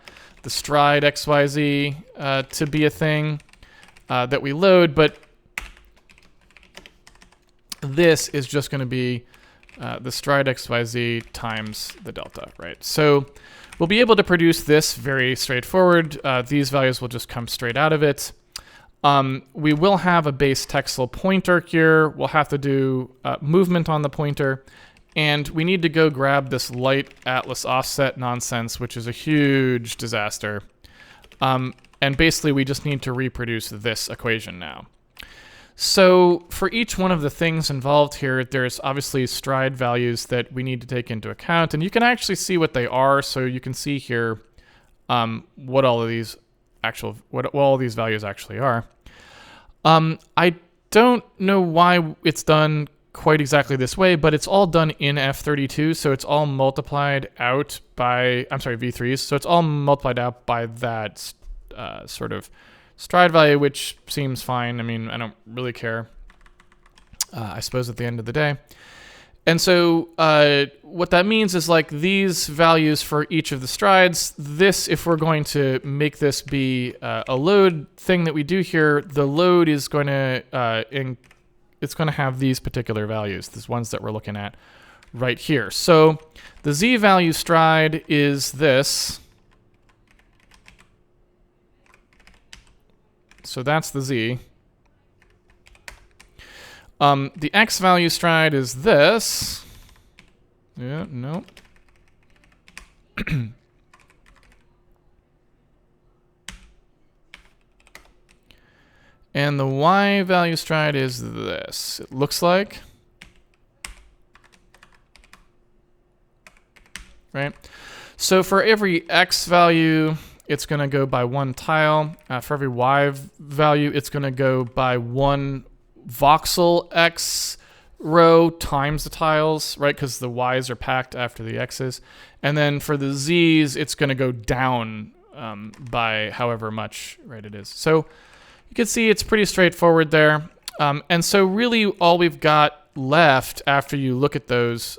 the stride XYZ to be a thing that we load, but this is just going to be the stride XYZ times the delta, right? So we'll be able to produce this very straightforward. These values will just come straight out of it. We will have a base Texel pointer here. We'll have to do movement on the pointer. And we need to go grab this light atlas offset nonsense, which is a huge disaster. And basically, we just need to reproduce this equation now. So for each one of the things involved here, there's obviously stride values that we need to take into account. And you can actually see what they are. So you can see here what all of these what all these values actually are. I don't know why it's done quite exactly this way, but it's all done in F32, so it's all multiplied out by, I'm sorry, V3s, so it's all multiplied out by that sort of stride value, which seems fine. I mean, I don't really care, I suppose, at the end of the day. And so what that means is like these values for each of the strides, this, if we're going to make this be a load thing that we do here, the load is going to, it's going to have these particular values, these ones that we're looking at right here. So the Z value stride is this. So that's the Z. The X value stride is this. Yeah, no. And the Y value stride is this, it looks like. Right? So for every X value, it's going to go by one tile. For every Y value, it's going to go by one voxel X row times the tiles, right? Because the Y's are packed after the X's. And then for the Z's, it's going to go down by however much, right, it is. So you can see it's pretty straightforward there. And so really all we've got left after you look at those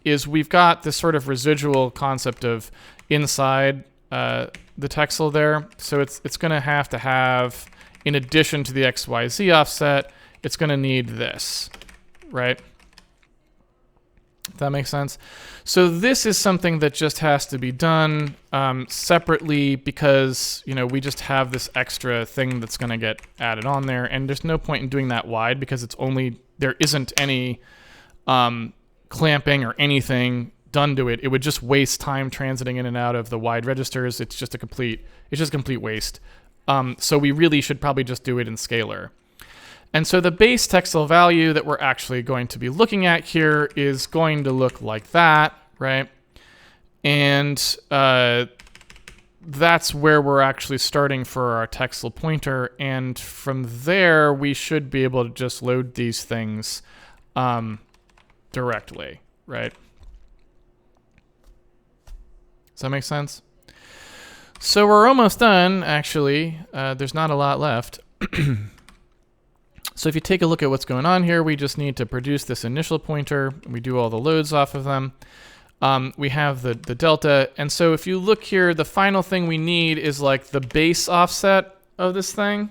is we've got this sort of residual concept of inside the Texel there. So it's going to have, in addition to the XYZ offset, it's going to need this, right? If that makes sense. So this is something that just has to be done separately because, you know, we just have this extra thing that's going to get added on there. And there's no point in doing that wide because it's only, there isn't any clamping or anything done to it. It would just waste time transiting in and out of the wide registers. It's just a complete waste. So we really should probably just do it in scalar. And so the base Texel value that we're actually going to be looking at here is going to look like that, right? And that's where we're actually starting for our Texel pointer. And from there, we should be able to just load these things directly, right? Does that make sense? So we're almost done, actually. There's not a lot left. So if you take a look at what's going on here, we just need to produce this initial pointer. We do all the loads off of them. We have the delta. And so if you look here, the final thing we need is like the base offset of this thing.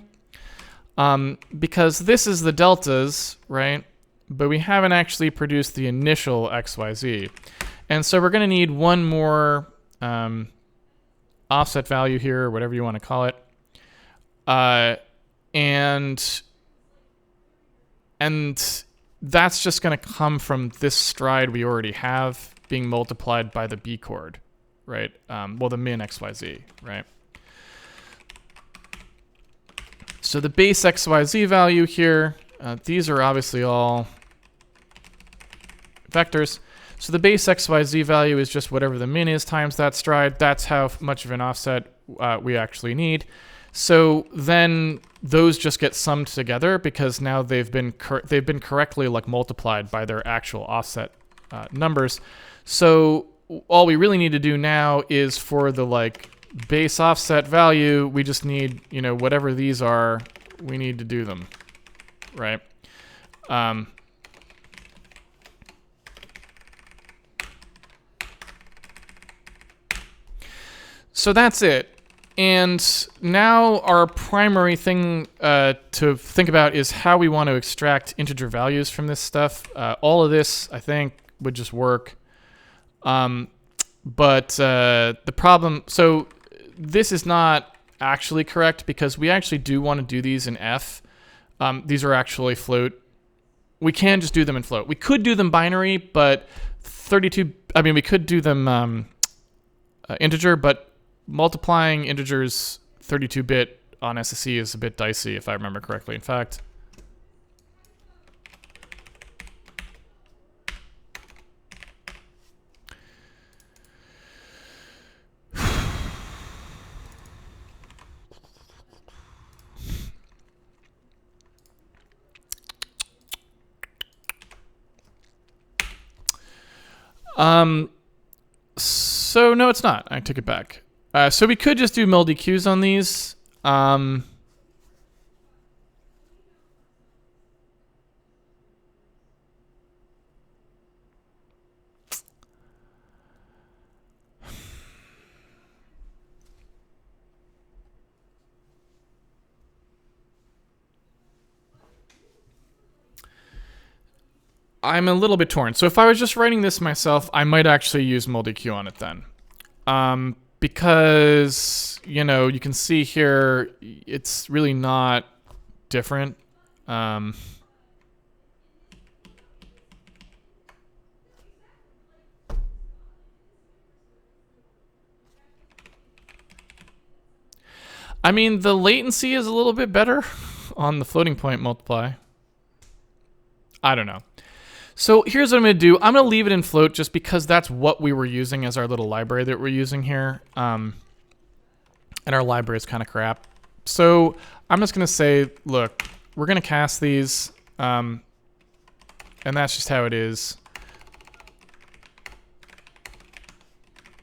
Because this is the deltas, right? But we haven't actually produced the initial XYZ. And so we're going to need one more offset value here, or whatever you want to call it. And that's just going to come from this stride we already have being multiplied by the B chord, right? Well, the min XYZ, right? So the base XYZ value here, these are obviously all vectors. So the base XYZ value is just whatever the min is times that stride. That's how much of an offset we actually need. So then those just get summed together because now they've been correctly like multiplied by their actual offset numbers. So all we really need to do now is for the like base offset value, we just need, you know, whatever these are, we need to do them, right? So that's it. And now our primary thing to think about is how we want to extract integer values from this stuff. All of this, I think, would just work. But the problem, so this is not actually correct because we actually do want to do these in F. These are actually float. We can just do them in float. We could do them binary, but we could do them integer, but multiplying integers 32-bit on SSE is a bit dicey, if I remember correctly. In fact, so no, it's not. I took it back. So we could just do mul-DQs on these. I'm a little bit torn. So if I was just writing this myself, I might actually use mul-DQ on it then. Because, you know, you can see here, it's really not different. I mean, the latency is a little bit better on the floating point multiply. I don't know. So here's what I'm going to do. I'm going to leave it in float just because that's what we were using as our little library that we're using here. And our library is kind of crap. So I'm just going to say, look, we're going to cast these. And that's just how it is.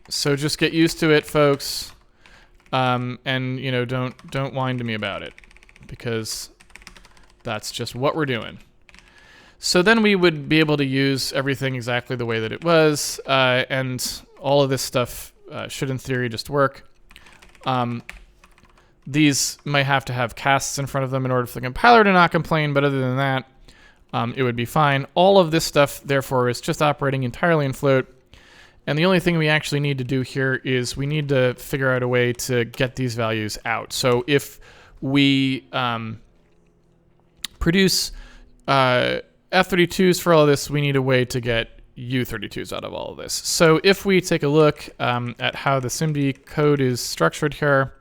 So just get used to it, folks. And, you know, don't whine to me about it. Because that's just what we're doing. So then we would be able to use everything exactly the way that it was, and all of this stuff should, in theory, just work. These might have to have casts in front of them in order for the compiler to not complain, but other than that, it would be fine. All of this stuff, therefore, is just operating entirely in float, and the only thing we actually need to do here is we need to figure out a way to get these values out. So if we produce F32s for all of this, we need a way to get U32s out of all of this. So if we take a look at how the SIMD code is structured here,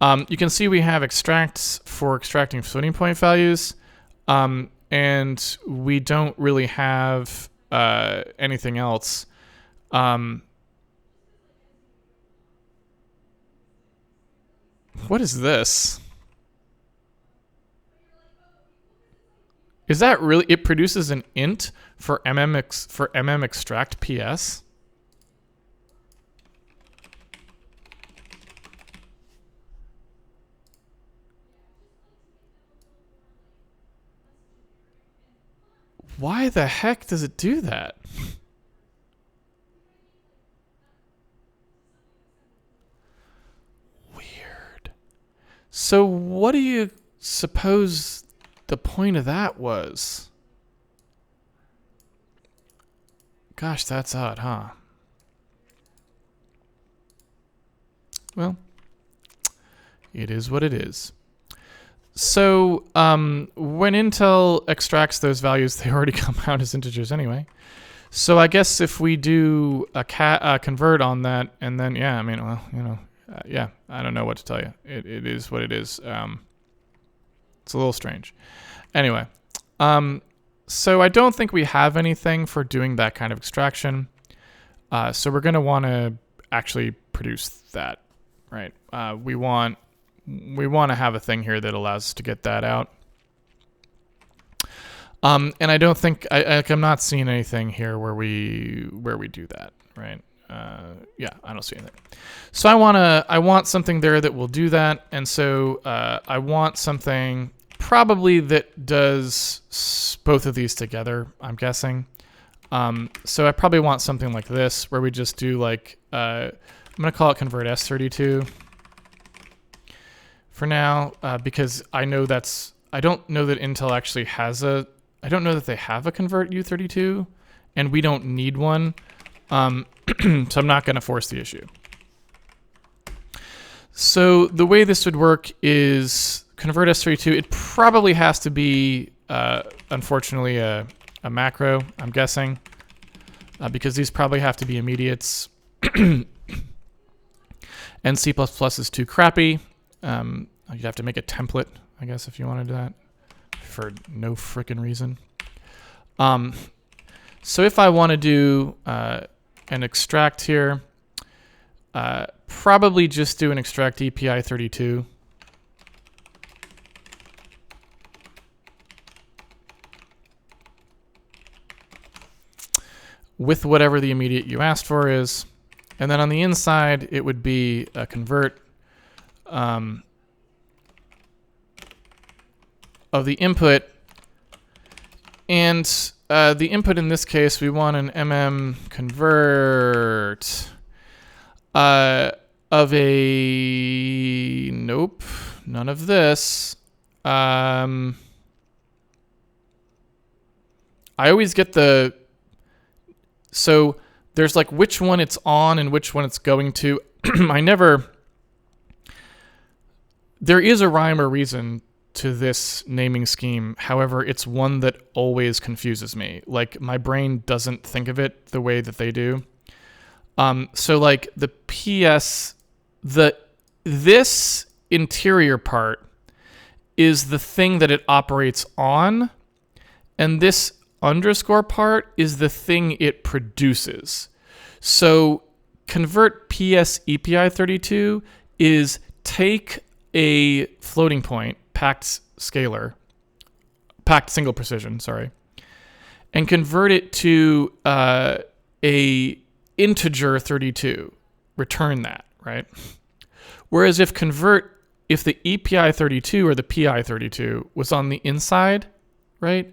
you can see we have extracts for extracting floating point values, and we don't really have anything else. What is this? Is that really, it produces an int for mm extract PS? Why the heck does it do that? Weird. So what do you suppose the point of that was? Gosh, that's odd, huh? Well, it is what it is. So when Intel extracts those values, they already come out as integers anyway. So I guess if we do a convert on that, and then, yeah, I mean, well, you know, yeah, I don't know what to tell you. It is what it is. It's a little strange. Anyway, so I don't think we have anything for doing that kind of extraction. So we're going to want to actually produce that, right? We want we want to have a thing here that allows us to get that out. And I don't think I'm not seeing anything here where we do that, right? Yeah, I don't see anything. So I want something there that will do that, and so I want something probably that does both of these together, I'm guessing. So I probably want something like this, where we just do like I'm gonna call it convert S32 for now, because I don't know that Intel actually has I don't know that they have a convert U32, and we don't need one. So I'm not going to force the issue. So the way this would work is convert S32. It probably has to be, unfortunately, a macro, I'm guessing, because these probably have to be immediates. And C++ is too crappy. You'd have to make a template, I guess, if you wanted that, for no frickin' reason. So if I want to do an extract here, probably just do an extract EPI 32. With whatever the immediate you asked for is. And then on the inside, it would be a convert of the input. And the input in this case, we want an convert of a, nope, none of this. I always get so there's like which one it's on and which one it's going to. There is a rhyme or reason to this naming scheme. However, it's one that always confuses me. Like, my brain doesn't think of it the way that they do. So like the PS, this interior part is the thing that it operates on, and this underscore part is the thing it produces. So convert PS EPI 32 is take a floating point, packed single precision, sorry, and convert it to a integer 32. Return that, right? Whereas if the EPI 32 or the PI 32 was on the inside, right?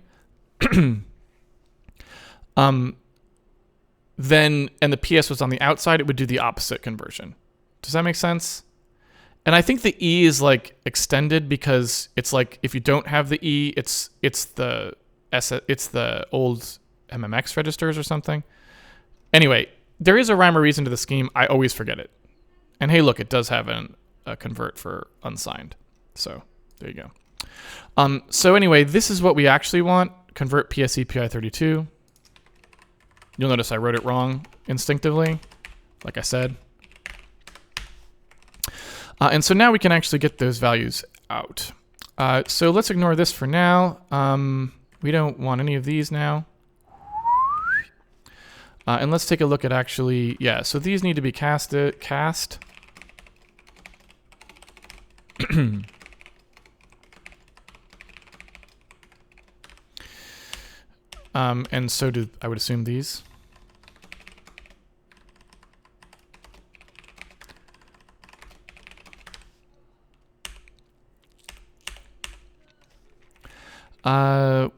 Then, and the PS was on the outside, it would do the opposite conversion. Does that make sense? And I think the E is like extended because it's like if you don't have the E, it's the old MMX registers or something. Anyway, there is a rhyme or reason to the scheme. I always forget it. And hey, look, it does have a convert for unsigned. So there you go. So anyway, this is what we actually want. Convert PSEPI 32. You'll notice I wrote it wrong instinctively, like I said. And so now we can actually get those values out. So let's ignore this for now. We don't want any of these now. And let's take a look at actually, yeah, so these need to be cast. And so do, I would assume, these.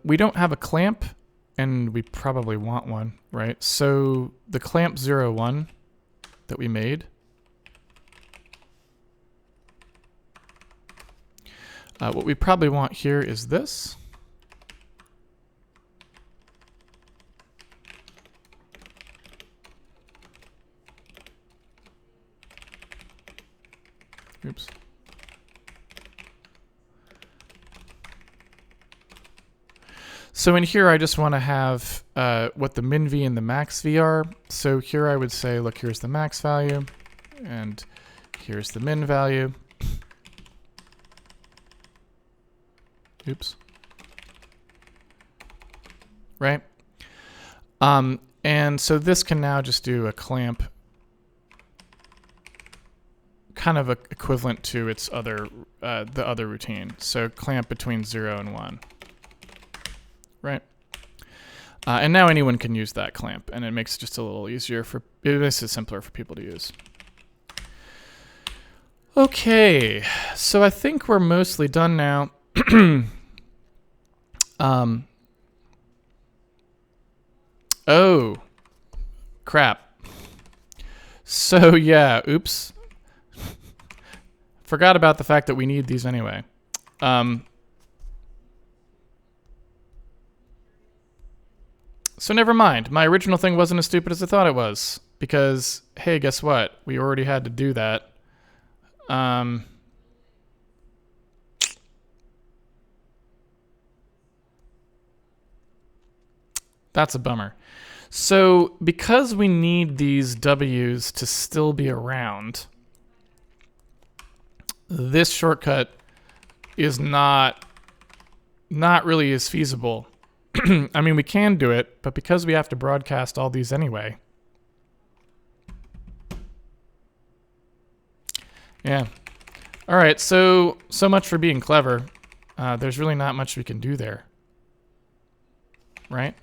We don't have a clamp, and we probably want one, right? So the clamp 01 that we made, what we probably want here is this. Oops. So in here, I just want to have what the min v and the max v are. So here I would say, look, here's the max value, and here's the min value. Oops. Right? And so this can now just do a clamp kind of equivalent to its other, the other routine. So clamp between 0 and 1, right? And now anyone can use that clamp, and it makes it just a little easier it makes it simpler for people to use. Okay, so I think we're mostly done now. Oh, crap. So yeah, oops. Forgot about the fact that we need these anyway. So never mind. My original thing wasn't as stupid as I thought it was. Because, hey, guess what? We already had to do that. That's a bummer. So because we need these W's to still be around, this shortcut is not really as feasible. I mean, we can do it, but because we have to broadcast all these anyway. Yeah. All right, so much for being clever. There's really not much we can do there. Right?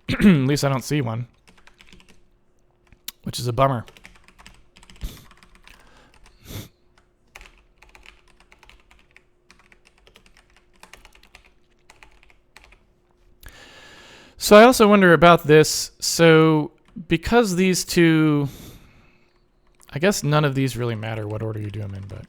At least I don't see one. Which is a bummer. So I also wonder about this. So because these two, I guess none of these really matter what order you do them in, but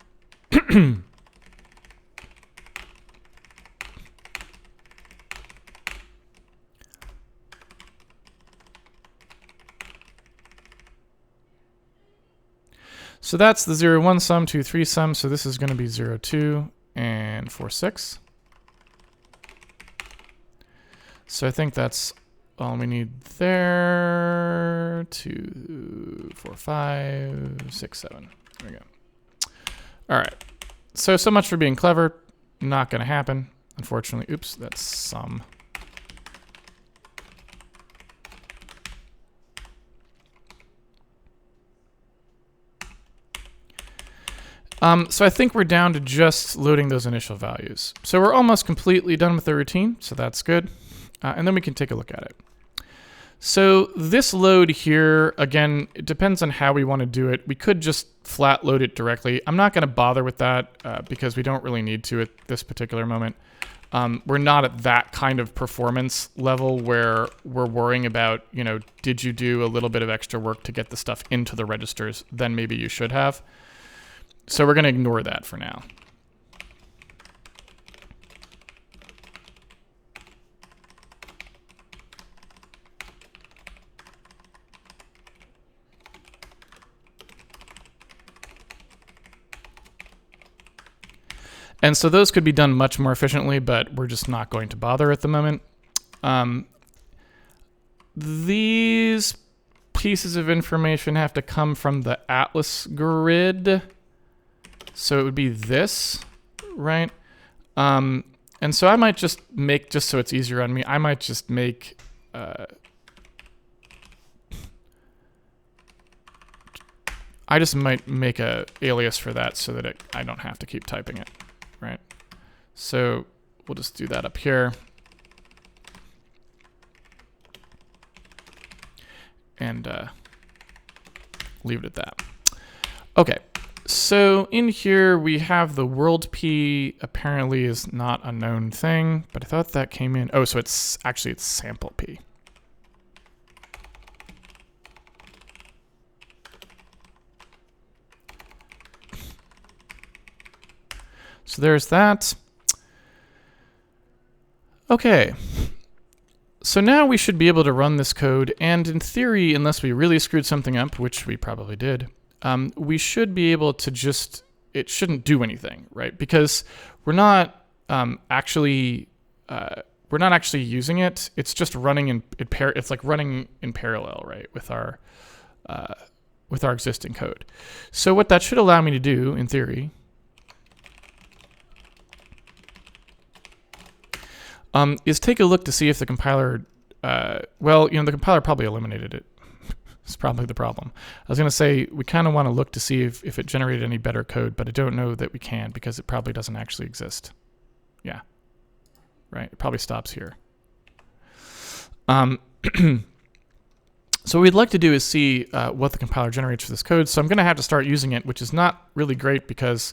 so that's the 0, 1 sum, 2, 3 sum. So this is going to be 0, 2, and 4, 6. So I think that's all we need there. 2, 4, 5, 6, 7. There we go. All right. So much for being clever. Not going to happen, unfortunately. Oops, that's sum. So I think we're down to just loading those initial values. So we're almost completely done with the routine, so that's good. And then we can take a look at it. So this load here, again, it depends on how we want to do it. We could just flat load it directly. I'm not going to bother with that because we don't really need to at this particular moment. We're not at that kind of performance level where we're worrying about, you know, did you do a little bit of extra work to get the stuff into the registers? Then maybe you should have. So we're going to ignore that for now. And so those could be done much more efficiently, but we're just not going to bother at the moment. These pieces of information have to come from the Atlas grid. So it would be this, right? And so I might just make, just so it's easier on me, I might just make, I just might make a alias for that so that I don't have to keep typing it, right? So we'll just do that up here. And leave it at that. Okay. So in here we have the world P apparently is not a known thing, but I thought that came in. Oh, so it's actually it's sample P. So there's that. Okay. So now we should be able to run this code, and in theory, unless we really screwed something up, which we probably did, we should be able to just, it shouldn't do anything, right? Because we're not actually using it. It's just running it's like running in parallel, right, with our existing code. So what that should allow me to do, in theory, is take a look to see if the compiler well, the compiler probably eliminated it. It's probably the problem. I was going to say, we kind of want to look to see if it generated any better code, but I don't know that we can because it probably doesn't actually exist. Yeah. Right? It probably stops here. So what we'd like to do is see what the compiler generates for this code. So I'm going to have to start using it, which is not really great because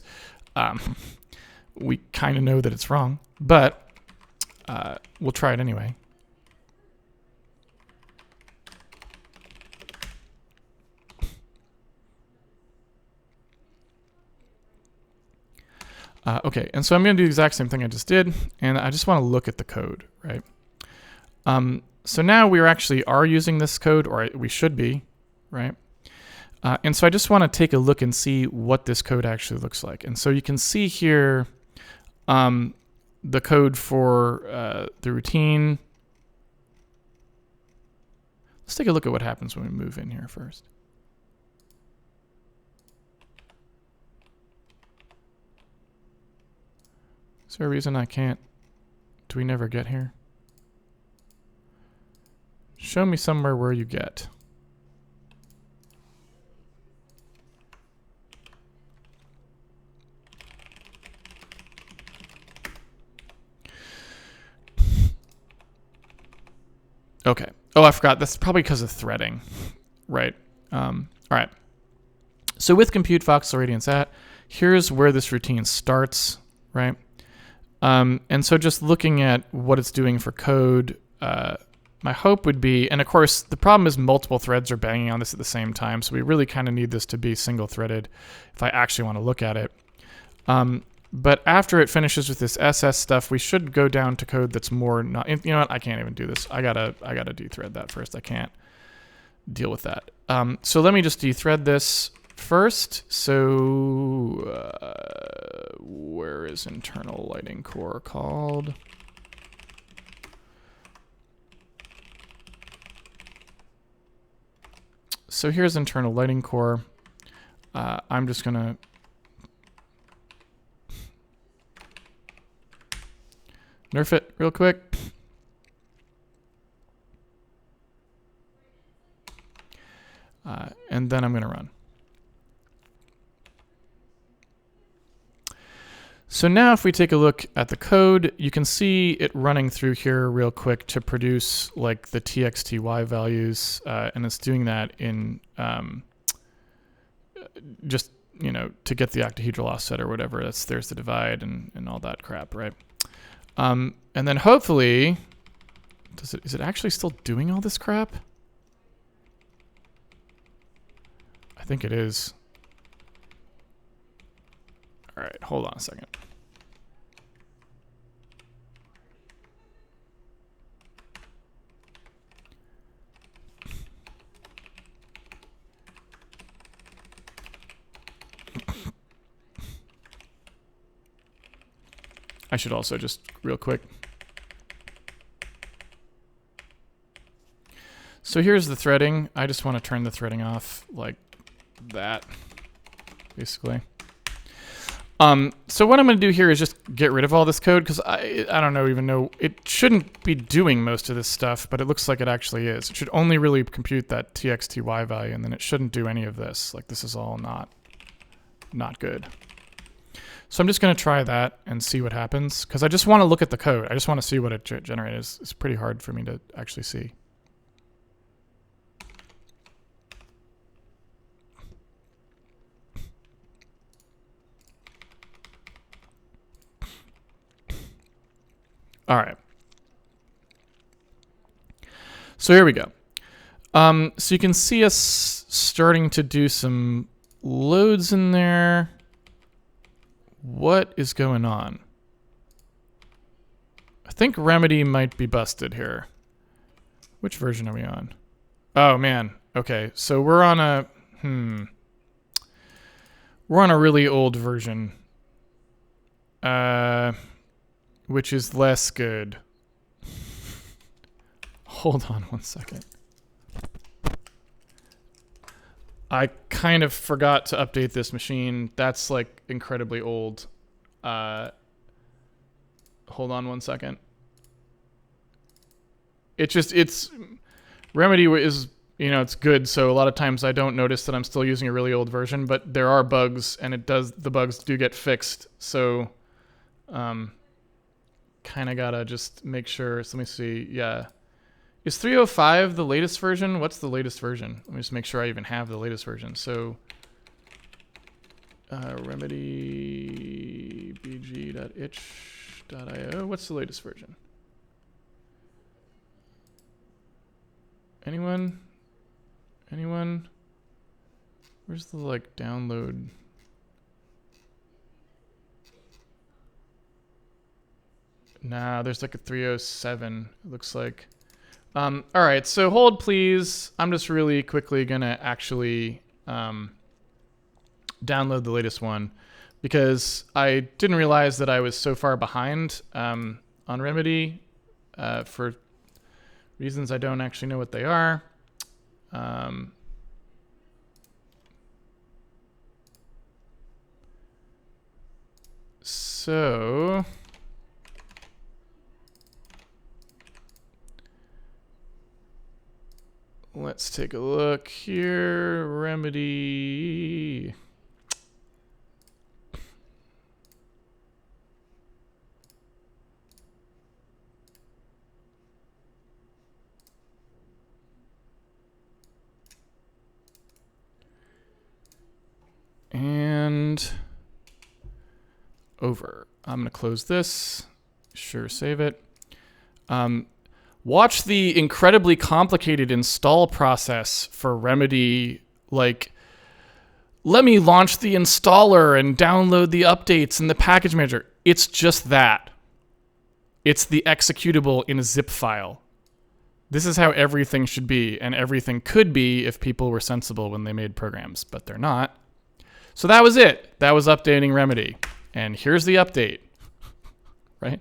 we kind of know that it's wrong, but we'll try it anyway. Okay, and so I'm going to do the exact same thing I just did, and I just want to look at the code, right? So now we are using this code, or we should be, right? And so I just want to take a look and see what this code actually looks like. And so you can see here the code for the routine. Let's take a look at what happens when we move in here first. Is there a reason I can't? Do we never get here? Show me somewhere where you get. Okay. Oh, I forgot. That's probably because of threading, right? All right. So with compute voxel radiance at, here's where this routine starts, right? And so just looking at what it's doing for code, my hope would be, and of course the problem is multiple threads are banging on this at the same time, so we really kind of need this to be single threaded if I actually want to look at it. But after it finishes with this SS stuff, we should go down to code that's more not, you know what, I can't even do this. I gotta dethread that first. I can't deal with that. So let me just dethread this first. So where is internal lighting core called? So here's internal lighting core. I'm just gonna nerf it real quick. And then I'm gonna run. So now if we take a look at the code, you can see it running through here real quick to produce like the txty values, and it's doing that in just, to get the octahedral offset or whatever. There's the divide and all that crap, right? And then hopefully, is it actually still doing all this crap? I think it is. All right, hold on a second. I should also just real quick. So here's the threading. I just want to turn the threading off like that, basically. So what I'm going to do here is just get rid of all this code because I don't even know. It shouldn't be doing most of this stuff, but it looks like it actually is. It should only really compute that txty value, and then it shouldn't do any of this. Like this is all not good. So I'm just going to try that and see what happens because I just want to look at the code. I just want to see what it generates. It's pretty hard for me to actually see. All right. So here we go. So you can see us starting to do some loads in there. What is going on? I think Remedy might be busted here. Which version are we on? Oh man. Okay. So we're on a really old version. Which is less good. Hold on one second. I kind of forgot to update this machine. That's like incredibly old. Hold on one second. it's Remedy is, it's good. So a lot of times I don't notice that I'm still using a really old version, but there are bugs, and the bugs do get fixed. So, kind of gotta just make sure. So let me see. Yeah. Is 305 the latest version? What's the latest version? Let me just make sure I even have the latest version. So, remedy bg.itch.io. What's the latest version? Anyone? Where's the download? Nah, there's a 307. It looks like. All right, so hold please. I'm just really quickly gonna actually download the latest one because I didn't realize that I was so far behind on Remedy for reasons I don't actually know what they are. So let's take a look here. Remedy. And over. I'm going to close this. Sure, save it. Watch the incredibly complicated install process for Remedy. Let me launch the installer and download the updates and the package manager. It's just that. It's the executable in a zip file. This is how everything should be, and everything could be if people were sensible when they made programs, but they're not. So that was it. That was updating Remedy. And here's the update. Right?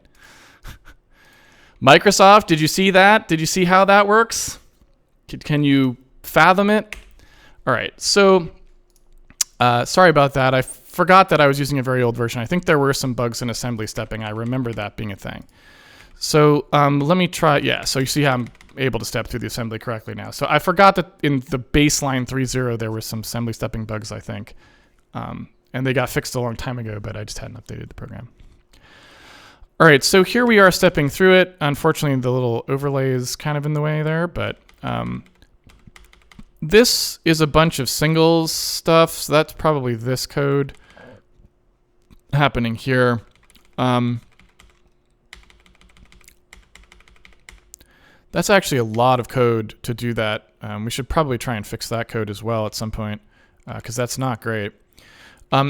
Microsoft, did you see that? Did you see how that works? Can you fathom it? All right. So sorry about that. I forgot that I was using a very old version. I think there were some bugs in assembly stepping. I remember that being a thing. So let me try. Yeah. So you see how I'm able to step through the assembly correctly now. So I forgot that in the baseline 3.0, there were some assembly stepping bugs, I think. And they got fixed a long time ago, but I just hadn't updated the program. All right, so here we are stepping through it. Unfortunately, the little overlay is kind of in the way there, but this is a bunch of singles stuff, so that's probably this code happening here. That's actually a lot of code to do that. We should probably try and fix that code as well at some point, because that's not great.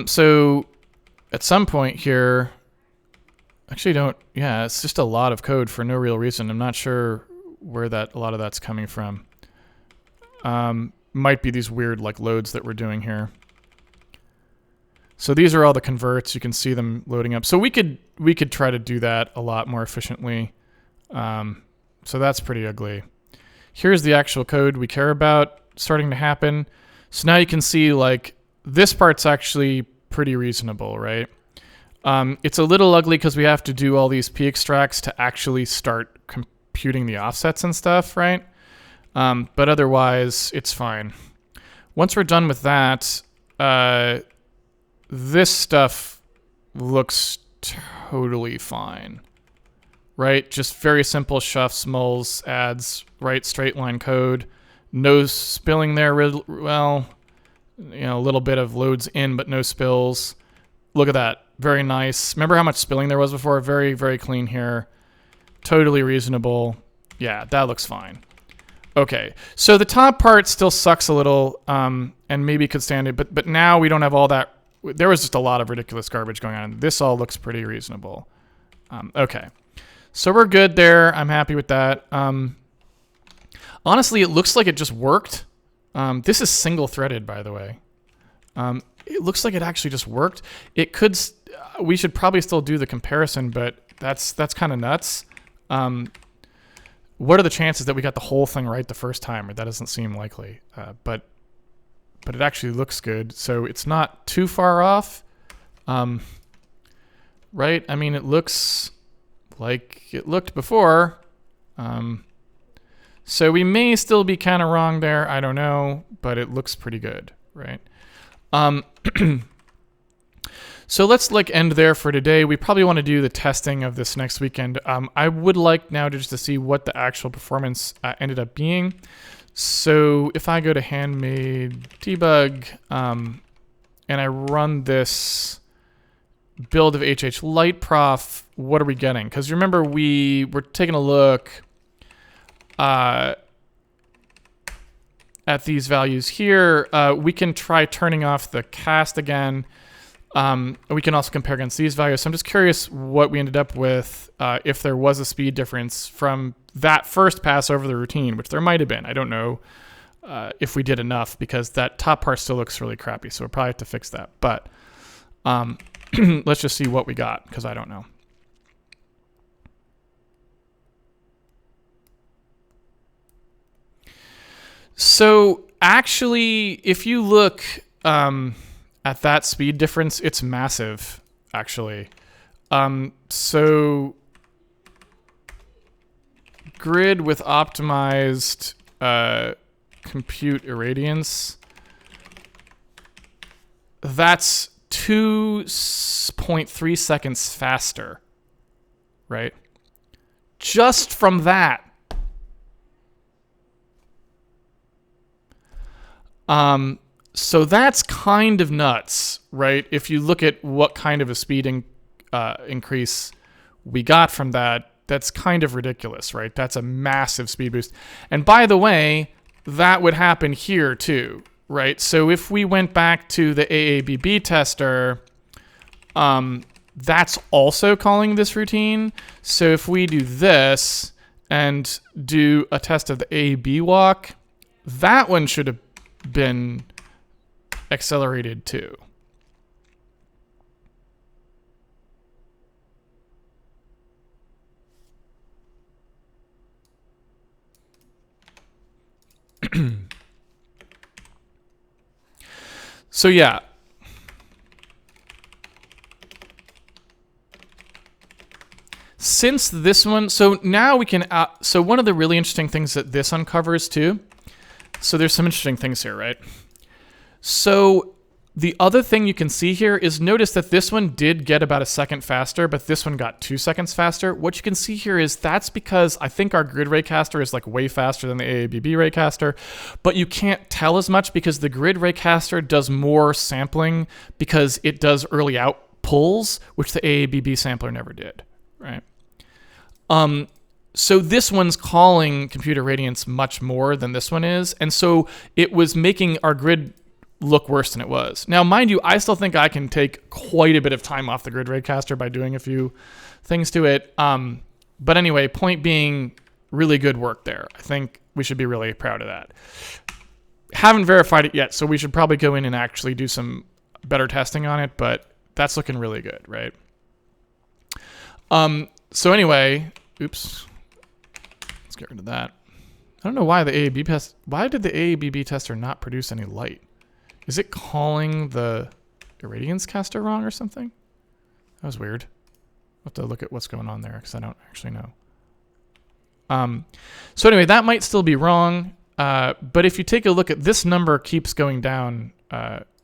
So at some point here, it's just a lot of code for no real reason. I'm not sure where a lot of that's coming from. Might be these weird loads that we're doing here. So these are all the converts. You can see them loading up. So we could try to do that a lot more efficiently. So that's pretty ugly. Here's the actual code we care about starting to happen. So now you can see this part's actually pretty reasonable, right? It's a little ugly because we have to do all these p extracts to actually start computing the offsets and stuff, right? But otherwise, it's fine. Once we're done with that, this stuff looks totally fine, right? Just very simple shuffs, mulls, adds, right? Straight line code. No spilling there. Well, a little bit of loads in, but no spills. Look at that. Very nice. Remember how much spilling there was before? Very, very clean here. Totally reasonable. Yeah, that looks fine. Okay, so the top part still sucks a little, and maybe could stand it, but now we don't have all that. There was just a lot of ridiculous garbage going on. This all looks pretty reasonable. Okay, so we're good there. I'm happy with that. Honestly, it looks like it just worked. This is single-threaded, by the way. It looks like it actually just worked. It could. We should probably still do the comparison, but that's kind of nuts. What are the chances that we got the whole thing right the first time? Or that doesn't seem likely. But it actually looks good, so it's not too far off. Right? I mean, it looks like it looked before. So we may still be kind of wrong there. I don't know, but it looks pretty good, right? So let's end there for today. We probably want to do the testing of this next weekend. I would like now just to see what the actual performance ended up being. So if I go to Handmade debug and I run this build of HH Light Prof, what are we getting? Because remember, we were taking a look at these values here. We can try turning off the cast again. We can also compare against these values. So I'm just curious what we ended up with if there was a speed difference from that first pass over the routine, which there might have been. I don't know if we did enough because that top part still looks really crappy. So we'll probably have to fix that. But let's just see what we got because I don't know. So actually, if you look at that speed difference, it's massive, actually. So grid with optimized compute irradiance, that's 2.3 seconds faster, right? Just from that. So that's kind of nuts, right? If you look at what kind of a speed increase we got from that, that's kind of ridiculous, right? That's a massive speed boost. And by the way, that would happen here too, right? So if we went back to the AABB tester, that's also calling this routine. So if we do this and do a test of the AAB walk, that one should have been accelerated too. So yeah. Since this one, so now we can, so one of the really interesting things that this uncovers too, so there's some interesting things here, right? So the other thing you can see here is notice that this one did get about a second faster, but this one got 2 seconds faster. What you can see here is that's because I think our grid raycaster is way faster than the AABB raycaster, but you can't tell as much because the grid raycaster does more sampling because it does early out pulls, which the AABB sampler never did, right? So this one's calling computer radiance much more than this one is, and so it was making our grid look worse than it was. Now, mind you, I still think I can take quite a bit of time off the grid raycaster by doing a few things to it. But anyway, point being, really good work there. I think we should be really proud of that. Haven't verified it yet, so we should probably go in and actually do some better testing on it, but that's looking really good, right? So anyway, oops. Let's get rid of that. I don't know why why did the AABB tester not produce any light? Is it calling the irradiance caster wrong or something? That was weird. I'll have to look at what's going on there because I don't actually know. So anyway, that might still be wrong. But if you take a look at this number keeps going down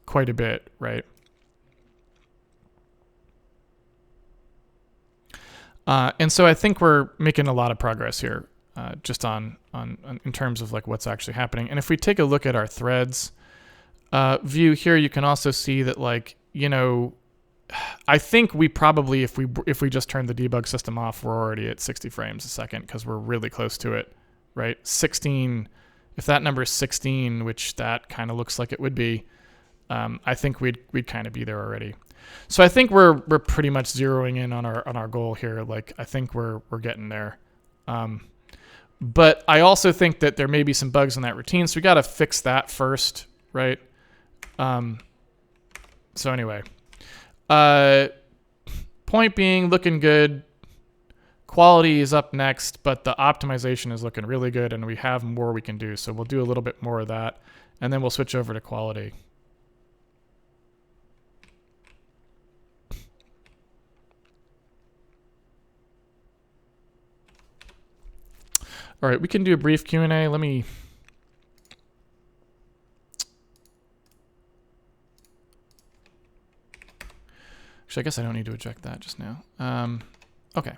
quite a bit, right? And so I think we're making a lot of progress here just on in terms of what's actually happening. And if we take a look at our threads, view here, you can also see that I think we probably, if we just turn the debug system off, we're already at 60 frames a second because we're really close to it, right? 16, if that number is 16, which that kind of looks like it would be, I think we'd kind of be there already. So I think we're pretty much zeroing in on our goal here. I think we're getting there. But I also think that there may be some bugs in that routine, so we got to fix that first, right? So anyway, point being, looking good. Quality is up next, but the optimization is looking really good, and we have more we can do. So we'll do a little bit more of that, and then we'll switch over to quality. All right, we can do a brief Q&A. Let me... Actually, I guess I don't need to eject that just now. Okay.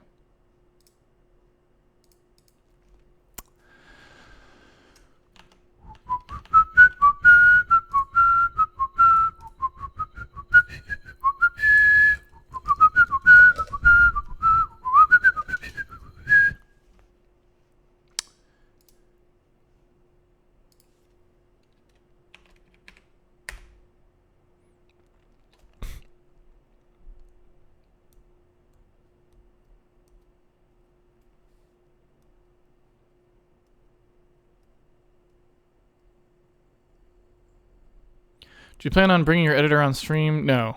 Do you plan on bringing your editor on stream? No.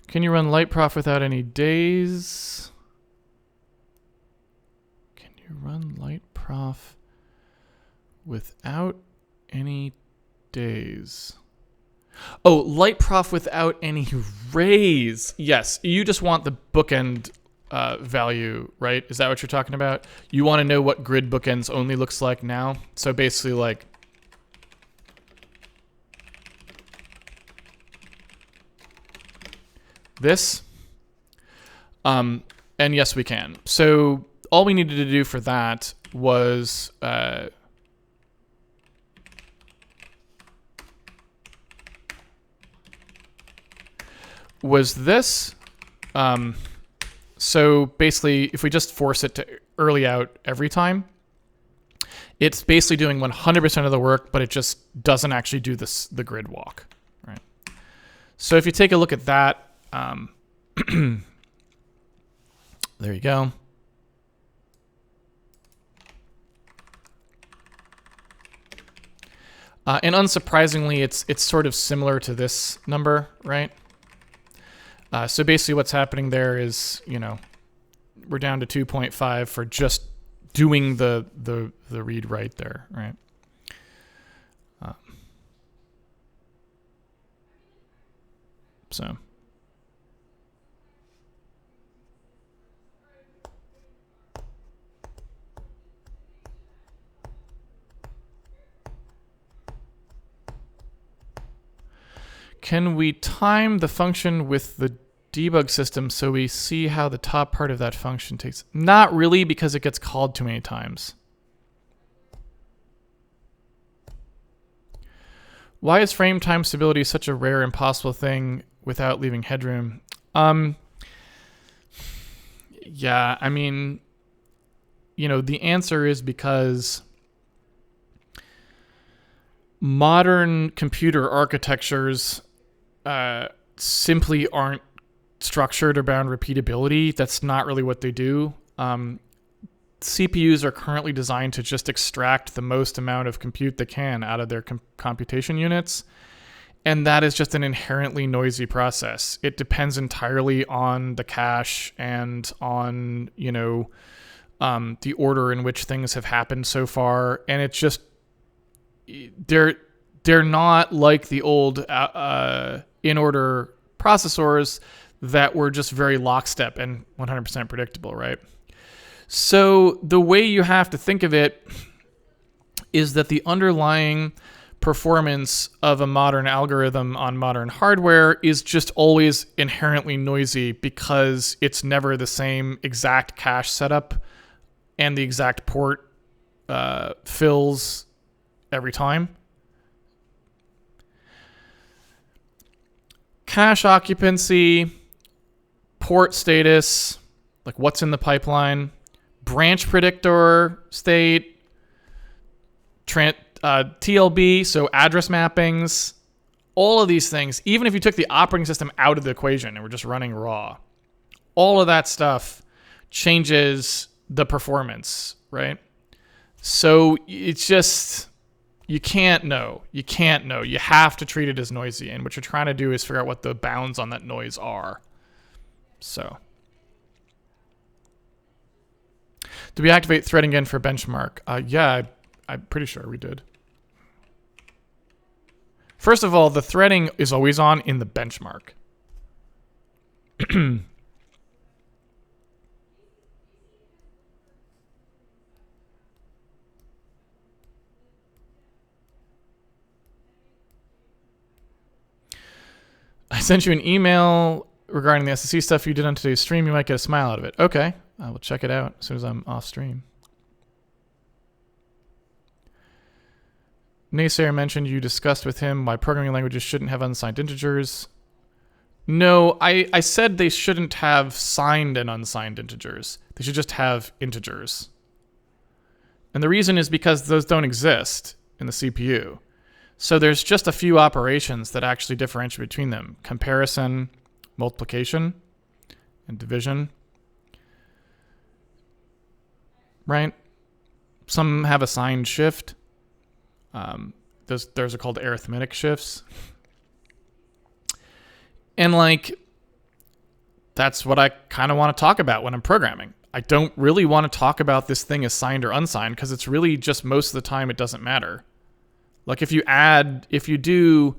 Can you run Lightprof without any days? Can you run Lightprof without any days? Oh, Lightprof without any rays. Yes, you just want the bookend value, right? Is that what you're talking about? You want to know what grid bookends only looks like now? So basically like this. And yes, we can. So all we needed to do for that was this. So basically, if we just force it to early out every time, it's basically doing 100% of the work, but it just doesn't actually do the grid walk, right? So if you take a look at that, there you go. And unsurprisingly, it's sort of similar to this number, right? So basically what's happening there is, you know, we're down to 2.5 for just doing the read write there, right? So. Can we time the function with the debug system so we see how the top part of that function takes? Not really, because it gets called too many times. Why is frame time stability such a rare, impossible thing without leaving headroom? Yeah, I mean, you know, the answer is because modern computer architectures simply aren't structured around repeatability. That's not really what they do. CPUs are currently designed to just extract the most amount of compute they can out of their computation units. And that is just an inherently noisy process. It depends entirely on the cache and on, you know, the order in which things have happened so far. And it's just, they're not like the old in-order processors that were just very lockstep and 100% predictable, right? So the way you have to think of it is that the underlying performance of a modern algorithm on modern hardware is just always inherently noisy because it's never the same exact cache setup and the exact port fills every time. Cache occupancy, port status, like what's in the pipeline, branch predictor state, TLB, so address mappings, all of these things, even if you took the operating system out of the equation and we're just running raw, all of that stuff changes the performance, right? So it's just, you can't know. You can't know. You have to treat it as noisy. And what you're trying to do is figure out what the bounds on that noise are. So. Do we activate threading again for benchmark? Yeah, I'm pretty sure we did. First of all, the threading is always on in the benchmark. sent you an email regarding the SSC stuff you did on today's stream. You might get a smile out of it. Okay, I will check it out as soon as I'm off stream. Naysayer mentioned you discussed with him why programming languages shouldn't have unsigned integers. No, I said they shouldn't have signed and unsigned integers. They should just have integers. And the reason is because those don't exist in the CPU. So there's just a few operations that actually differentiate between them. Comparison, multiplication, and division. Right? Some have a signed shift. Those are called arithmetic shifts. And like, that's what I kind of want to talk about when I'm programming. I don't really want to talk about this thing as signed or unsigned because it's really just most of the time it doesn't matter. Like if you do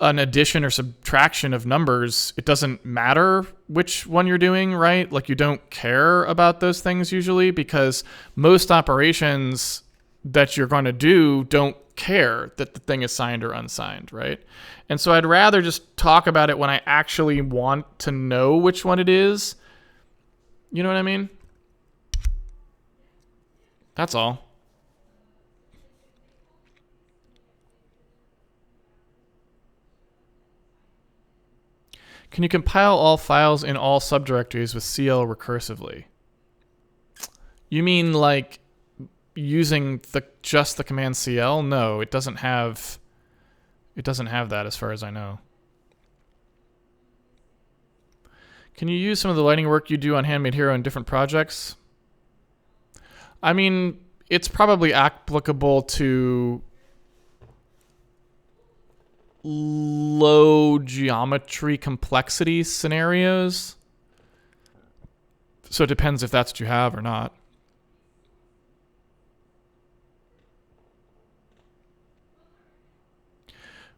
an addition or subtraction of numbers, it doesn't matter which one you're doing, right? Like you don't care about those things usually because most operations that you're going to do don't care that the thing is signed or unsigned, right? And so I'd rather just talk about it when I actually want to know which one it is. You know what I mean? That's all. Can you compile all files in all subdirectories with CL recursively? You mean like using just the command CL? No, it doesn't have that as far as I know. Can you use some of the lighting work you do on Handmade Hero in different projects? I mean, it's probably applicable to low geometry complexity scenarios. So it depends if that's what you have or not.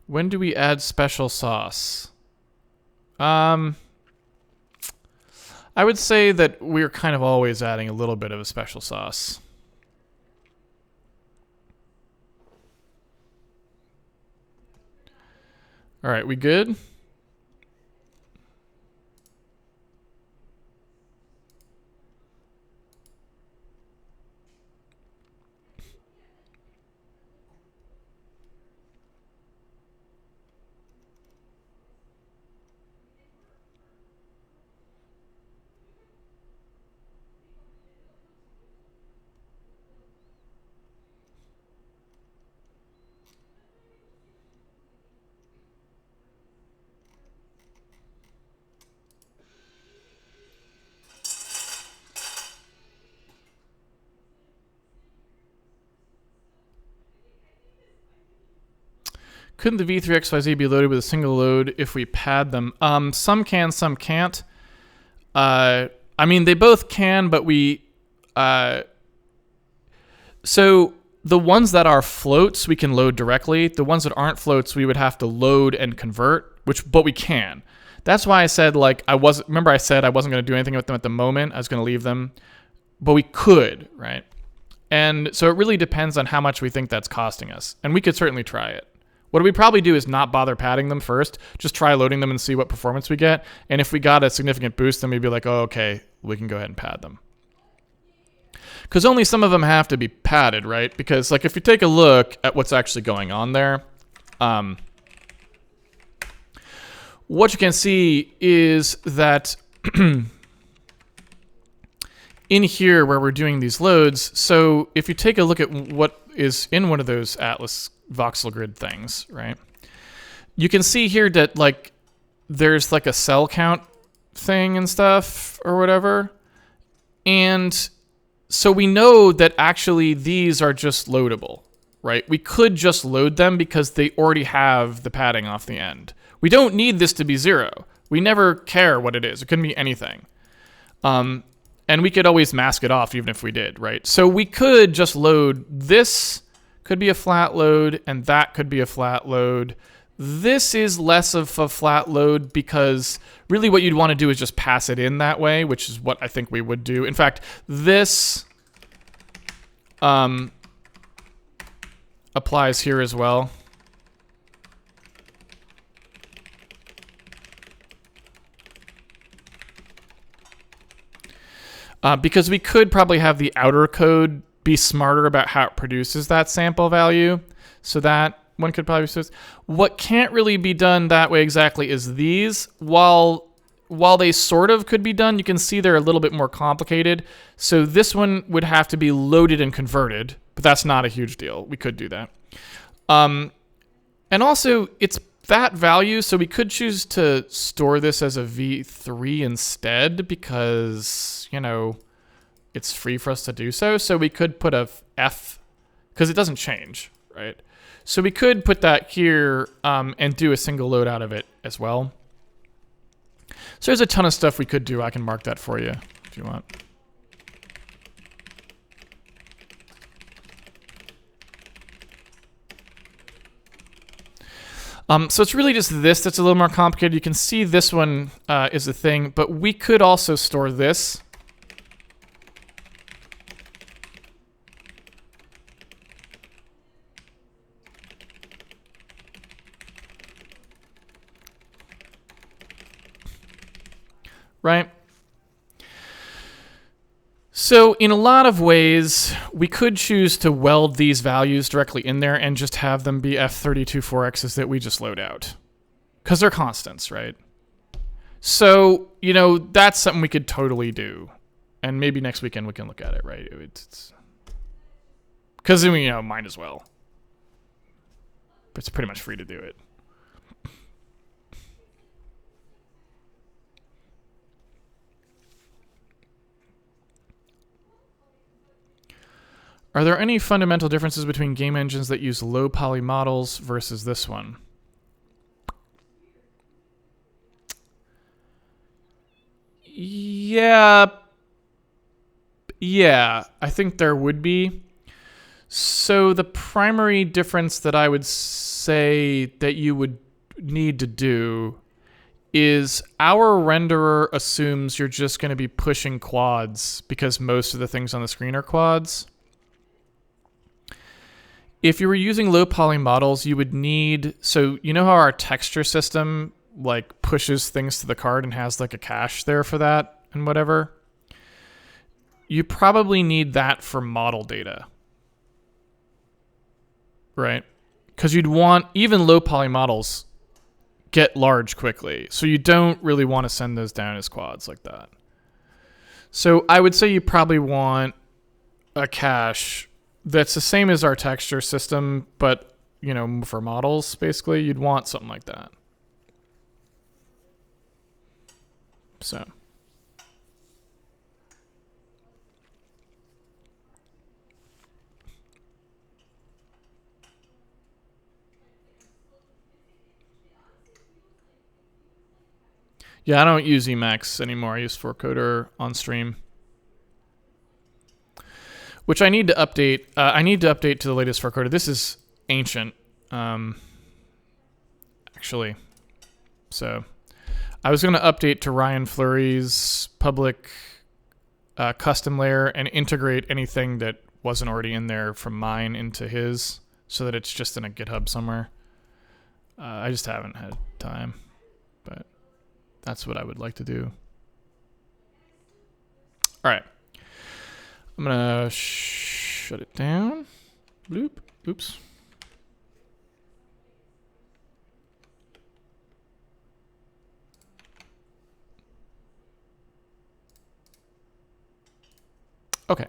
When do we add special sauce? I would say that we're kind of always adding a little bit of a special sauce. All right, we good? Couldn't the V3XYZ be loaded with a single load if we pad them? Some can, some can't. I mean, they both can, but we... So the ones that are floats, we can load directly. The ones that aren't floats, we would have to load and convert, but we can. That's why I said, like, remember I said I wasn't going to do anything with them at the moment. I was going to leave them. But we could, right? And so it really depends on how much we think that's costing us. And we could certainly try it. What we probably do is not bother padding them first. Just try loading them and see what performance we get. And if we got a significant boost, then we'd be like, oh, okay, we can go ahead and pad them. Because only some of them have to be padded, right? Because like if you take a look at what's actually going on there, what you can see is that in here where we're doing these loads, so if you take a look at what is in one of those Atlas voxel grid things, right? You can see here that like there's like a cell count thing and stuff or whatever. And so we know that actually these are just loadable, right? We could just load them because they already have the padding off the end. We don't need this to be 0. We never care what it is. It couldn't be anything. And we could always mask it off even if we did, right? So we could just load this. Could be a flat load, and that could be a flat load. This is less of a flat load because really what you'd want to do is just pass it in that way, which is what I think we would do. In fact, this applies here as well. because we could probably have the outer code be smarter about how it produces that sample value. So that one could probably use. What can't really be done that way exactly is these. While they sort of could be done, you can see they're a little bit more complicated. So this one would have to be loaded and converted, but that's not a huge deal. We could do that. And also, it's that value, so we could choose to store this as a v3 instead because, it's free for us to do so. So we could put a f, because it doesn't change, right? So we could put that here and do a single load out of it as well. So there's a ton of stuff we could do. I can mark that for you if you want. So it's really just this that's a little more complicated. You can see this one is a thing, but we could also store this. Right? So in a lot of ways, we could choose to weld these values directly in there and just have them be F32.4x's that we just load out. Because they're constants, right? So, that's something we could totally do. And maybe next weekend we can look at it, right? Because, might as well. It's pretty much free to do it. Are there any fundamental differences between game engines that use low poly models versus this one? Yeah, I think there would be. So the primary difference that I would say that you would need to do is our renderer assumes you're just going to be pushing quads because most of the things on the screen are quads. If you were using low poly models, you would need, so how our texture system pushes things to the card and has a cache there for that and whatever? You probably need that for model data, right? Because you'd want, even low poly models get large quickly. So you don't really want to send those down as quads like that. So I would say you probably want a cache that's the same as our texture system, but, for models, basically, you'd want something like that. So. Yeah, I don't use Emacs anymore. I use 4Coder on stream. Which I need to update. I need to update to the latest 4Coder. This is ancient, actually. So I was going to update to Ryan Fleury's public custom layer and integrate anything that wasn't already in there from mine into his so that it's just in a GitHub somewhere. I just haven't had time, but that's what I would like to do. All right. I'm going to shut it down. Bloop. Oops. Okay.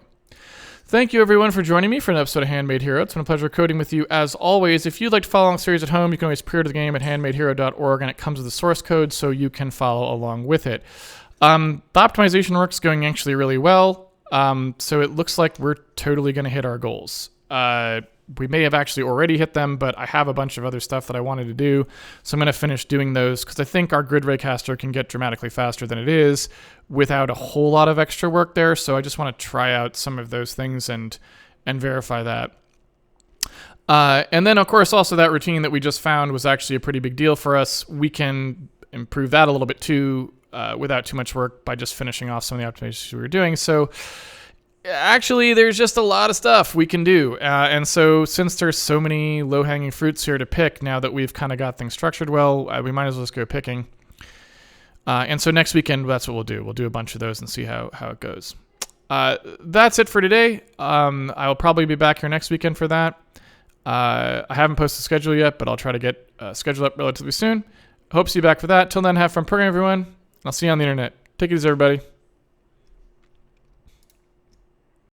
Thank you, everyone, for joining me for an episode of Handmade Hero. It's been a pleasure coding with you, as always. If you'd like to follow along the series at home, you can always pre-order the game at handmadehero.org, and it comes with the source code so you can follow along with it. The optimization work's going actually really well. So it looks like we're totally going to hit our goals. We may have actually already hit them, but I have a bunch of other stuff that I wanted to do. So I'm going to finish doing those because I think our grid raycaster can get dramatically faster than it is without a whole lot of extra work there. So I just want to try out some of those things and verify that. And then, of course, also that routine that we just found was actually a pretty big deal for us. We can improve that a little bit too without too much work by just finishing off some of the optimizations we were doing. So actually, there's just a lot of stuff we can do. And so since there's so many low-hanging fruits here to pick now that we've kind of got things structured well, we might as well just go picking. And so next weekend, that's what we'll do. We'll do a bunch of those and see how it goes. That's it for today. I will probably be back here next weekend for that. I haven't posted the schedule yet, but I'll try to get scheduled up relatively soon. Hope to see you back for that. Till then, have fun programming, everyone. I'll see you on the internet. Take it easy, everybody.